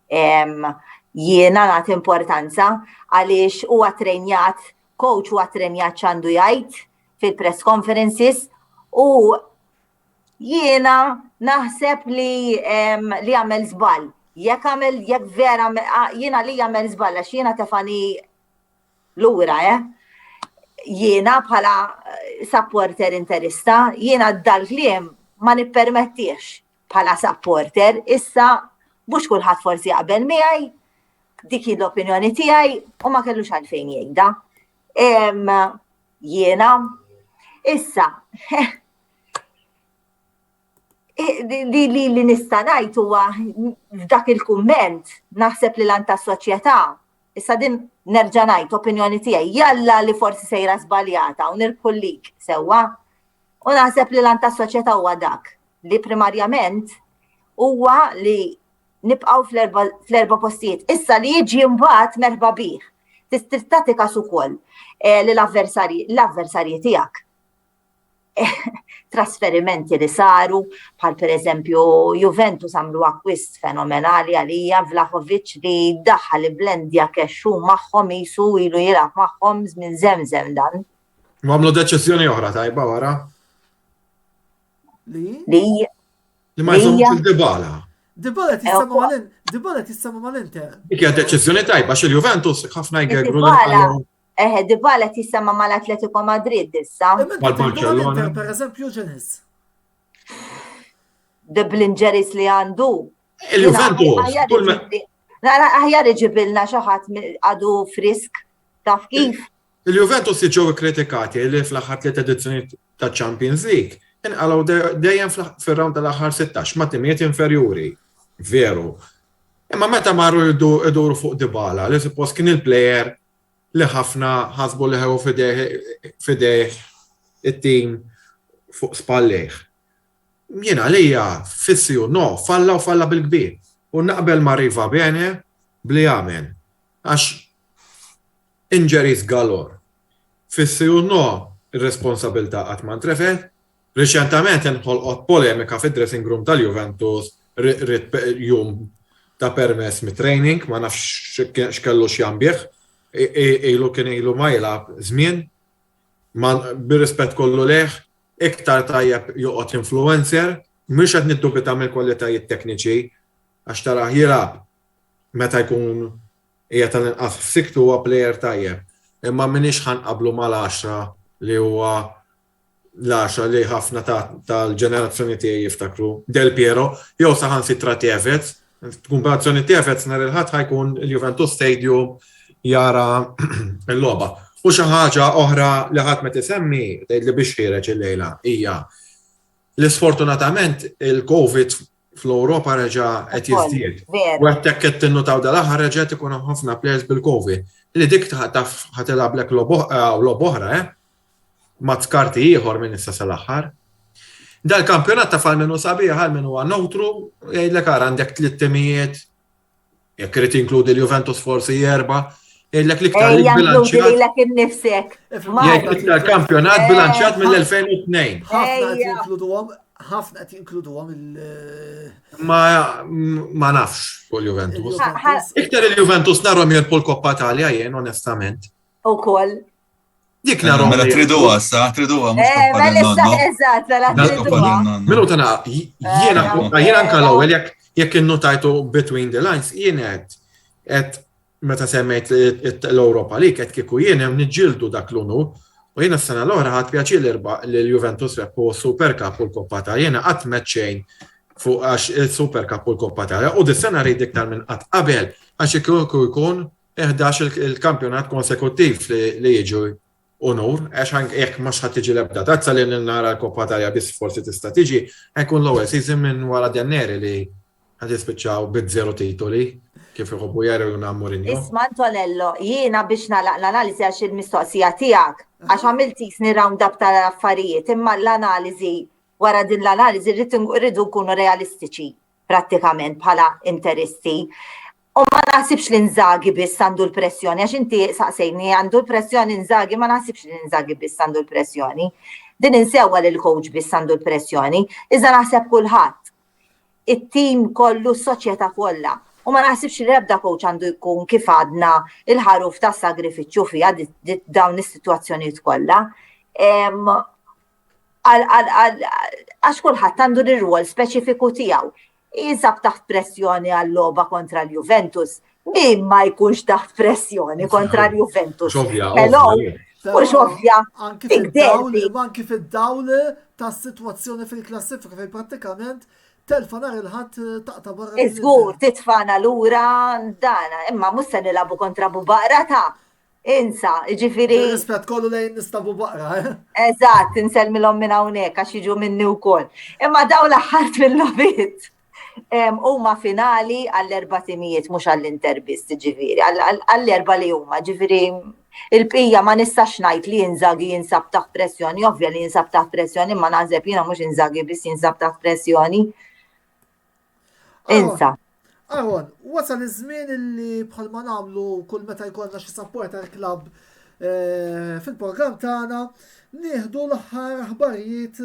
jiena nagħti importanza għaliex huwa trenjat, coach huwa trenjat x'għandu jgħid fil-press conferences u jiena naħseb li għamel żball. Jekk vera jiena li għamel żball għax jiena tefani lura, jiena bħala supporter interista, jiena dal-kliem ma nippermettiex bħala supporter, issa mhux kulħadd forsi jaqbel miegħi, dik l-opinjoni tiegħi u ma kellux għalfejn jgħidha. Jiena issa li nista' ngħid huwa f'dak il-kumment naħseb li lan tas-soċjetà issa din nerġa' ngħid opinjoni tiegħi jalla li forsi sejra żbaljata u nirkullik sewwa u naħseb li lan tas-soċjetà huwa dak li primarjament huwa li nibqgħu fl-4 postijiet. Issa li jiġi mbagħad merħba bih. Tistati każ ukoll l-avversarji tiegħek. Trasferimenti li saru, bħal pereżempju Juventus għamlu akkwist fenomenali għalija Vlahovic li daħħal Blendja kexxu magħhom jisu ilu jilgħab magħhom minn Zemzem dan. Ma għamlu deċiżjoni oħra tajba wara. Li ma jżommu fil-Dybala. Dybala tissemma mal-Inter. Dik hija deċiżjoni tajba x'il-Juventus ħafna jgegru Dybala tissemma mal-Atletico Madrid issa. Mal-Barcellona. Per eżempju Ġenis. Bl-inġeris li għandu. Il-Juventus. Aħjar iġibilna xi ħadd għadu frisk taf kif. Il-Juventus jiġu kritikati li fl-aħħar 3 edizzjoni ta' Champions League inqalgħu dejjem fir-round tal-aħħar 16 ma' timijiet inferjuri. Veru. Imma meta marru iduru fuq Dybala li suppost kien il-plejer li ħafna ħasbu li ħew fideh it-tim fuq spallejh. Jiena għalija fissi u no, falla bil-kbir. U naqbel ma' Riva bene bli għamen. Għax injuries galore. Fissi u no, ir-responsabilta qatt ma ntrefet. Reċentament inħolqot polemika fid-dressing room tal-Juventus jum ta' permess mit-training, ma nafx x'kellu x'jambieħ. Ilu kien ilu ma jilab żmien, bir-rispett kollu leħ, iktar tajjeb joqgħod influencer, mhux qed niddubita mill-kwalitajiet tekniċi, għax tara jilab meta jkun hija tal-inqas f'siktu huwa plejer tajjeb. Imma minix ħanqablu mal-10 li huwa l-10 li ħafna tal-ġenerazzjoni tiegħi jiftakru Del Piero, jew saħansitra Tevez, kumparazzjoni Tevez nhar il-ħadd ħajkun il-Juventus Stadium jara l-logħba. U xi ħaġa oħra li ħadd ma tisemmi li biex ħireġ il-lejla hija li sfortunatament il-COVID fl-Ewropa reġa' qed jiżdied. U hekk qed tinnutaw dal-aħħar reġgħet ikun ħafna players bil-COVID. Li dik taf ħatilhablek logħba oħra, ma tkarti ieħor minn issa sal-aħħar. Dal-kampjonat ta' fal-minu sabiħ għal-minu għannotru, jgħidlek għara għandek 3 timijiet, jekk irid inkludi l-Juventus forsi 4, jgħidlek l-iktar bilanċjat. Jgħidlek l-iktar kampjonat bilanċjat mill-2002. ħafna qed jinkluduhom Ma nafx fuq il-Juventus. Iktar il-Juventus narhom jilpu l-Koppa Italja jien onestament. Ukoll. Dik narhom. Mela triduha issa, triduha mhux Koppa del Nonno. Eżatt, mela triduha. Minuta na, jiena anke l-ewwel jekk innotajtu between the lines, jien qed meta semmejt l-Ewropa League qed kieku jien hemm niġġieldu dak l-unur. U jiena s-sena l-oħra ħadd pjaċir l-Juventus rebħu Super Cup u l-Koppa Italja. Jiena qatt meċċejn fuq għax il-Super Cup u l-Koppa Italja. U dis-sena rrid iktar minn qatt qabel għax kieku jkun 11 il-kampjonat konsekuttiv li jiġu unur, għax jekk mhux ħadd tiġi l-ebda tazza li nara l-Koppa Italja biss forsi tista' tiġi, jkun l-ewwel season minn wara Janeri li ħad jispiċċaw bid-0 titoli. Kif iħobbu jaru Mourinho. Isma' Antonello, jiena biex nagħlaq l-analiżi għax il-mistoqsija tiegħek, għax għamilt isni round up tal-affarijiet, imma l-analiżi wara din l-analiżi rridu nkunu realistiċi prattikament bħala interisti. U ma naħsibx li Inzaghi biss għandu l-pressjoni, għax inti saqsejni għandu l-pressjoni Inzaghi, ma naħsibx li Inzaghi biss għandu l-pressjoni. Din insewa li l-coach biss għandu l-pressjoni, iżda naħseb kulħadd. It-tim kollu, s-soċjetà kollha. U ma naħsibx li ebda coach għandu jkun kif għadna il-ħaruf ta' sagrifiċċju fiha dawn is-sitwazzjonijiet kollha. Għax kulħadd għandu l-rwol speċifiku tiegħu. Jinsab taħt pressjoni għall-logħba kontra l-Juventus. Min ma jkunx taħt pressjoni kontra l-Juventus? Hello, mhux ovvja. Anki fid-dawl tas-sitwazzjoni fil-klassifika fejn prattikament telfa nar il-ħadd taqta' barra. Iżgur titfana lura dana, imma mhux se nilagħbu kontra Bubaqra ta' insa, ġifieri. Rispett kollu lejn nista' Bubaqra. Eżatt, insellmilhom minn hawnhekk għax jiġu minni wkoll. Imma dawn l-aħħar mill-logħbiet huma finali għall-4 timijiet mhux għall-interbist, ġifieri, għall-4 li huma, ġifieri il-bqija ma nistax ngħid li Inzaghi jinsab taħt pressjoni, ovvja li jinsab taħt pressjoni, imma naħseb jiena mhux Inzaghi biss jinsab taħt pressjoni. Insa. Aron, wasal iż-żmien illi bħalma nagħmlu kull meta jkollna xi supporter club fil-programm tagħna nieħdu l-aħħar aħbarijiet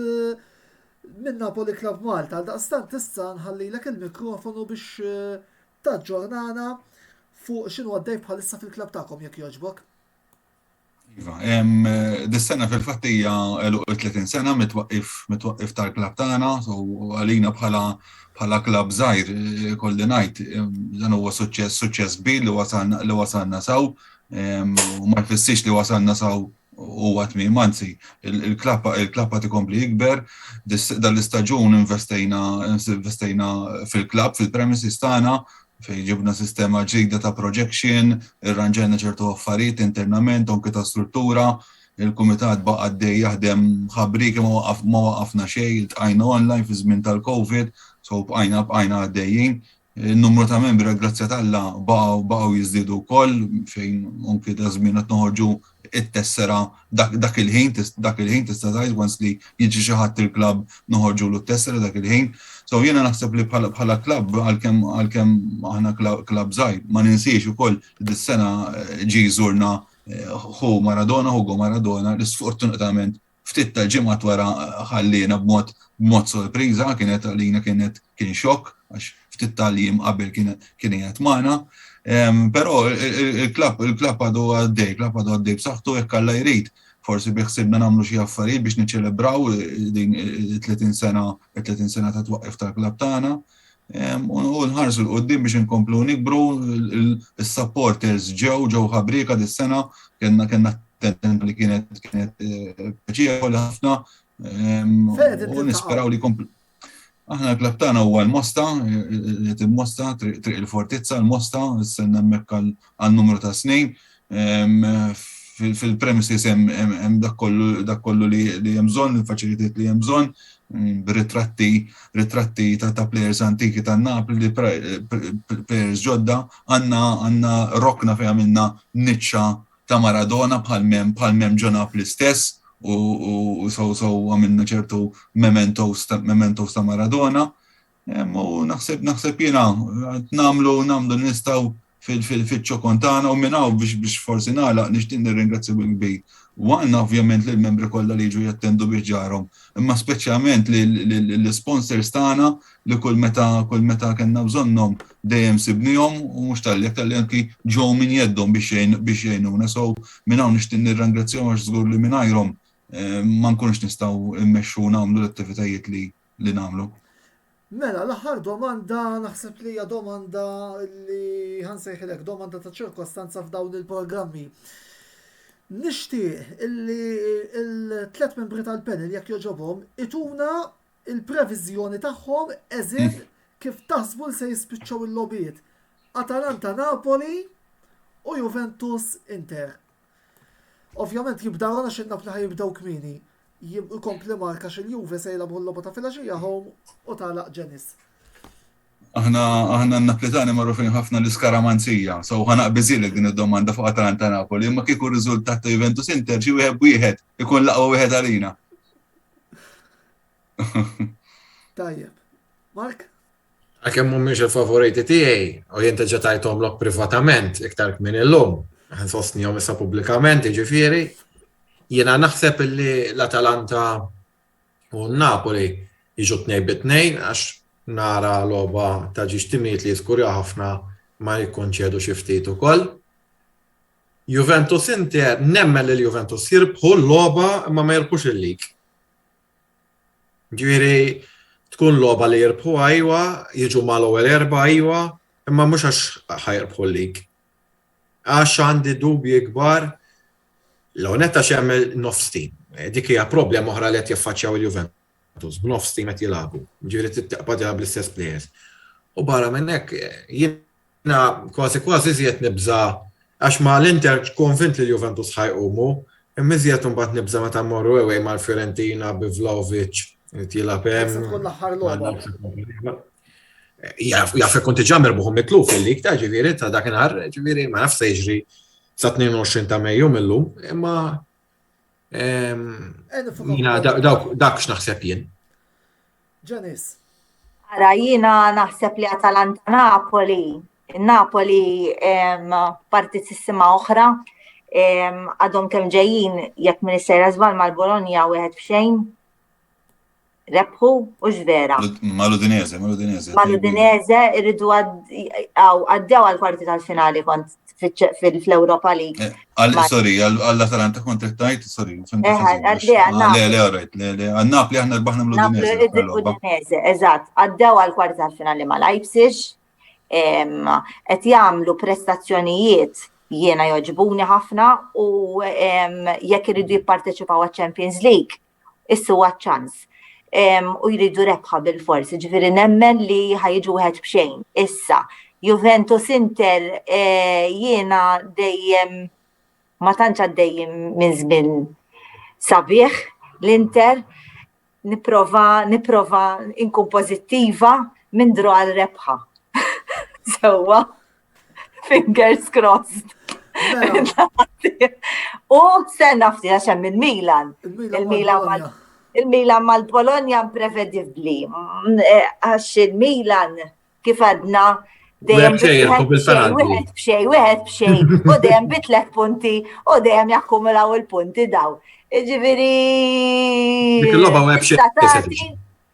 minn Napoli Club Malta. Għaldaqstant tista' nħallilek il-mikrofonu biex taġġornana fuq x'inhu għaddej bħalissa fil-klabb tagħkom jekk jogħġbok. Iva, dis-sena fil-fatt hija 30 sena mitwaqqif tal-klabb tagħna, u għalina bħala klabb żgħir kolli ngħid dan huwa suċċess kbir li wasalna saw, u ma jfissirx li wasalna saw u għatmim, anzi, il-klabba tikompli jikber, dal-istaġun investejna fil-klabb, fil-premises tagħna, fej ġibna sistema ġdida ta' projection, irranġajna ċertu affarijiet internament, anke ta' struttura, il-kumitat baqa' għaddej jaħdem ħabriki ma waqafna xejn, tqajna online fi żmien tal-COVID, so bqajna għaddejjin. Il-numru ta' membri grazzja tal-Alla baqgħu jiżdiedu wkoll fejn anke ta' żmien qed noħorġu it-tessera dak il-ħin tista' tgħid once li jiġi xi ħadd il-klabb noħorġulu t-tessera dak il-ħin. So jiena naħseb li bħala klabb għalkemm aħna klabb żgħir ma ninsiex ukoll dis-sena ġie jżurna Hugo Maradona li sfortunatament ftit tal-ġimgħat wara ħallina b'mod sorpriża, kienet għalina kien xokk għax ftit tal-jiem qabel kien qiegħed magħna. Però il-klabb għadu għaddej b'saħħtu jekk Alla jrid. Forsi biħsibna nagħmlu xi affarijiet biex niċċelebraw din 30 sena ta' twaqqif tal-klabb tagħna. U nħarsu l-qoddim biex inkomplu nikbru, il-supporters ġew ħabrika dis-sena, kellna li kienet ġieħol ħafna, u nisperaw li komplu. Aħna l-klabb tagħna huwa l-Mosta, il-Mosta, triq il-Fortizza, l-Mosta, s-senna hemmhekk għal-numru ta' snin. Fil-premises hemm dak kollu li hemm bżonn, il-faċilitiet li hemm bżonn, ritratti ta' plejers antiki ta' Napoli, plejers ġodda, għandna rokna fejn għamilna niċċa ta' Maradona bħal-mem ġo Napoli stess, u għamilna ċertu mementos ta' Maradona. U naħseb jiena namlu nistaw fil-ċokontana u minnaw biex forsi nagħlaq nixtieq nirringrazzja bil-kbir. U għandna ovvjament li l-membri kollha li jiġu jattendu biex ġarhom, imma speċjalment l-sponsors tagħna li kull meta kellna bżonnhom dejjem sibnihom u mhux tal-li anki ġew min jeddhom biex jgħinuna. So minn hawn nixtieq nirringrazzjahom għax żgur li mingħajrhom ma nkunx nistgħu immexxu nagħmlu l-attivitajiet li nagħmlu. Mela, l-aħħar domanda naħseb li hija domanda li ħansejħilek domanda ta' ċirkostanza f'dawn il-programmi. Nixtieq illi il-3 membri tal-panel jekk joġobhom ituna il-previżjoni tagħhom eżin kif taħsbu se jispiċċaw il-logħbiet. Atalanta Napoli u Juventus Inter. Ovvjament jibdaw għana xinna fl jibdaw kmini. Jikompli marka xil-Juve se jilagħbu l-logħba ta' filgħaxija home u tagħlaq ġenis. Aħna n-Naplitani magħrufin ħafna l-iskaramanzija, so ħanaqbiżilek din id-domanda fuq Atalanta Napoli, imma kieku r-riżultat ta' Juventus Inter xi wieħed ikun laqgħu wieħed għalina. Tajjeb. Mark? Għakemm mhumiex il-favoriti tiegħi, u jien teġa tajthomlok privatament iktar minn illum. Nsostnihom issa pubblikament, jiġifieri, jiena naħseb illi l-Atalanta u n-Napoli jiġu 2-2 għax nara logħba ta' ġiex timijiet li jiskurja ħafna ma jikkonċedu xi ftit ukoll. Juventus Inter, nemmen li l-Juventus jirbħu l-logħba imma ma jirbħux il-lig. Ġifieri tkun logħba li jirbħu ajwa, jiġu mal-ewwel erba' ajwa, imma mhux għax ħajrbħu l-lig. Għax għandi dubji kbar l-onetta x'jagħmel nofs team. Dik hija problema oħra li qed jaffaċċjaw il-Juventus, b'nofs team qed jilagħbu. Ġifieri titteqbad jilgħab bl-istess players. U barra minn hekk jiena kważi iżjed nibża għax ma l-Inter konvint li l-Juventus ħajqumu, imma iżjed imbagħad nibża meta mmorru ewwej mal-Fiorentina bi Vlahovic jilgħab hemm. tkun l-aħħar logħba. Jaf kont ġammer buħum mitlu fil-lik ta' ġifieri ta' dakinhar, ġifieri ma nafx se jiġri sa 22 ta' Mejju millum, imma jiena dak x'naħseb jien. Ġenis. Ara jiena naħseb li Atalanta Napoli partitissima oħra għadhom kemm ġejjin jekk min issejra żball mal-Bologna 1-0 rebħu u x'vera. Mal-Udinese. Mal-Udinese irridu għaddew għall-kwarti tal-finali kont fl-Europa League. Sorry, għall-Atalanta kont tajt, sorry. Għal-Napli aħna rbaħna mill-Udinese. Eżatt, għaddew għall-kwarti tal-finali ma' Leipzig, qed jagħmlu prestazzjonijiet jiena joġbuni ħafna u jekk iridu jipparteċipaw għaċ-Champions League, issu ċans. U jridu rebħa bil-forsi, ġifieri nemmen li ħajġu 1-0. Issa, Juventus Inter jiena dejjem ma tantx għaddejjem minn żmien sabiħ l-Inter nipprova inkun pożittiva minn dru għal rebħa. Sewwa, fingers crossed. U stenna ftit għax hemm il-Milan. Il-Milan mal-Bologna imprevedibbli. Għax il-Milan kif għadna dejjem wieħed b'xejn u dejjem bi 3 punti u dejjem jakkumulaw il-punti daw. Ġifieri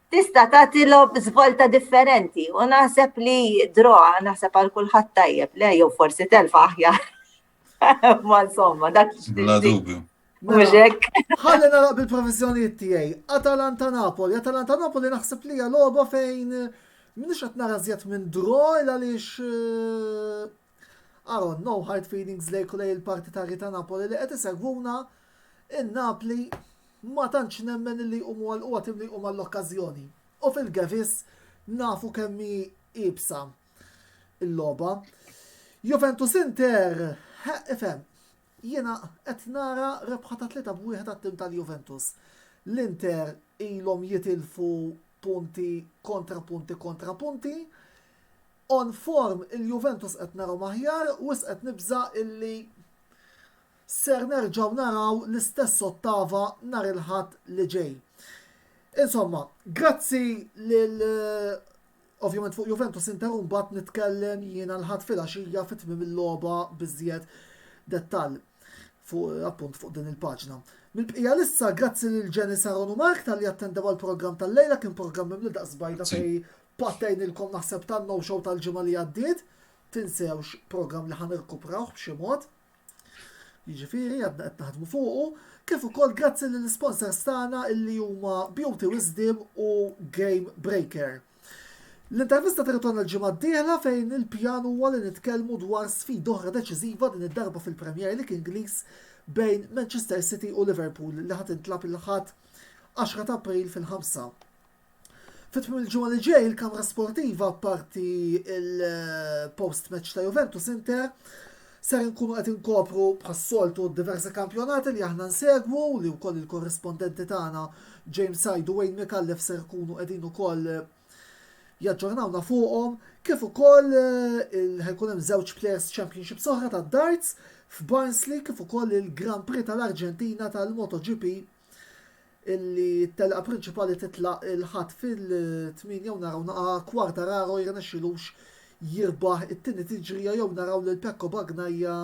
tista' tagħti żvolta differenti u naħseb li droa naħseb għal kulħadd tajjeb le jew forsi telfa aħjar. Ma insomma dak Bla dubju. mhux hekk. Ħalli naraq bil-professjonijiet tiegħi. Atalanta Napoli naħseb li hija logħba fejn minix qed nara żjed minn draw għaliex no hard feelings lejn kull il-partitari ta' Napoli li qed isegwuna in-Napli ma tantx nemmen li jqumu għal-quatim li jqumu għall-okkażjoni. U fil-Gavis nafu kemmi ibsa il-logħba. Juventus Inter, ifhem, jiena qed nara rebħa ta' 3-1 għat-tim tal-Juventus. L-Inter ilhom jitilfu punti kontra punti. On form il-Juventus qed naraw maħjar u qed nibża illi ser nerġaw naraw l-istess ottava nar il-ħadd li ġej. Insomma, grazzi lil ovvjament fuq Juventus Inter mbagħad nitkellem jiena l-ħadd filgħaxija fit-tmiem il-logħba biżjed dettall fuq din il-paġna. Mill-bqija lissa grazzi lil Ġenis Aron u Mark tal-li attendew għall-programm tal-lejla kien programm mimli daqsbajda fej pattejnilkom naħseb tan-no show tal-ġimgħa li għaddiet. Tinsewx programm li ħanirkuprawh b'xi mod. Jiġifieri għadna qed naħdmu fuqu, kif ukoll grazzi lill-sponsors tagħna illi huma Beauty Wisdom u Game Breaker. L-intervista tirritorna l-ġimgħa d-dieħla fejn il-pjan huwa li nitkellmu dwar sfida oħra deċiżiva din id-darba fil-Premier League Ingliż bejn Manchester City u Liverpool li ħadd intlab il-ħadd 10 ta' April fil-5. Fit-tmiem il-ġimgħa li ġej il-Kamra Sportiva parti il-post match ta' Juventus Inter ser nkunu qed inkopru bħas-soltu diversi kampjonati li aħna nsegwu li wkoll il-korrispondenti tagħna James Hyde u Wayne McAuliffe ser ikunu qegħdin ukoll jaġġornawna fuqhom, kif ukoll ħajkun hemm żewġ Players Championships oħra tad-darts f'Barnsley kif ukoll il-Grand Prix tal-Arġentina tal-MotoGP illi t-telqa prinċipali titlaq il-ħadd fil-8 u naraw naqa kwarta raro jirnexxilux jirbaħ it-tieni tiġrija jew naraw li l-Pecco Bagnaia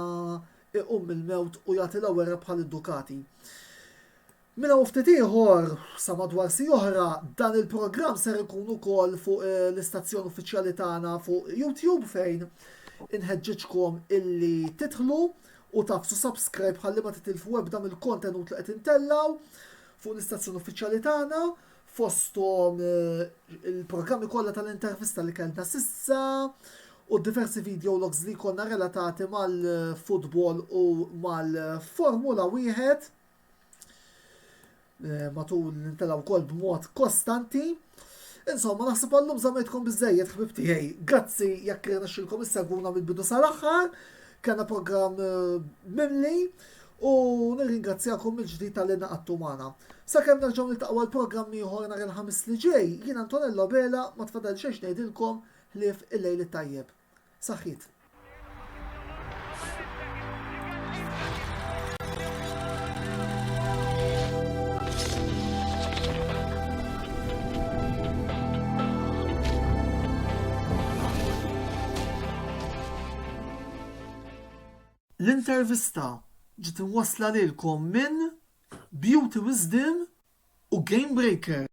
iqum il-mewt u jagħti l-ewwel rebħa lid-Ducati. Mela ftit ieħor sa madwar si oħra dan il-programm ser ikun ukoll fuq l-istazzjon uffiċjali tagħna fuq YouTube fejn inħeġġitkom illi titħlu u tafsu subscribe ħalli ma titilfu ebda mill-kontenut li qed intellaw fuq l-istazzjon uffiċjali tagħna fosthom il-programmi kollha tal-intervista li kellna sissa u diversi videologs li konna relatati mal-futbol u mal-Formula 1 matul nintellaw kol b'mod kostanti. Insomma, naħseb għallum żammejtkom biżejjed ħbib tiegħi. Grazzi jekk irnexxilkom issegwuna mill-bidu sal-aħħar, kellna programm mimli u nirringrazzjakom mill-ġdid tal-li naqattu magħna. Sakemm nerġgħu niltaqgħu l-programm ieħor nhar il-ħamis li ġej, jien Antonello Bela ma tfadal xejn ngħidilkom ħlief il-lejl it-tajjeb. Saħħit. L-intervista ġiet inwassla lilkom minn Beauty Wisdom u Game Breaker.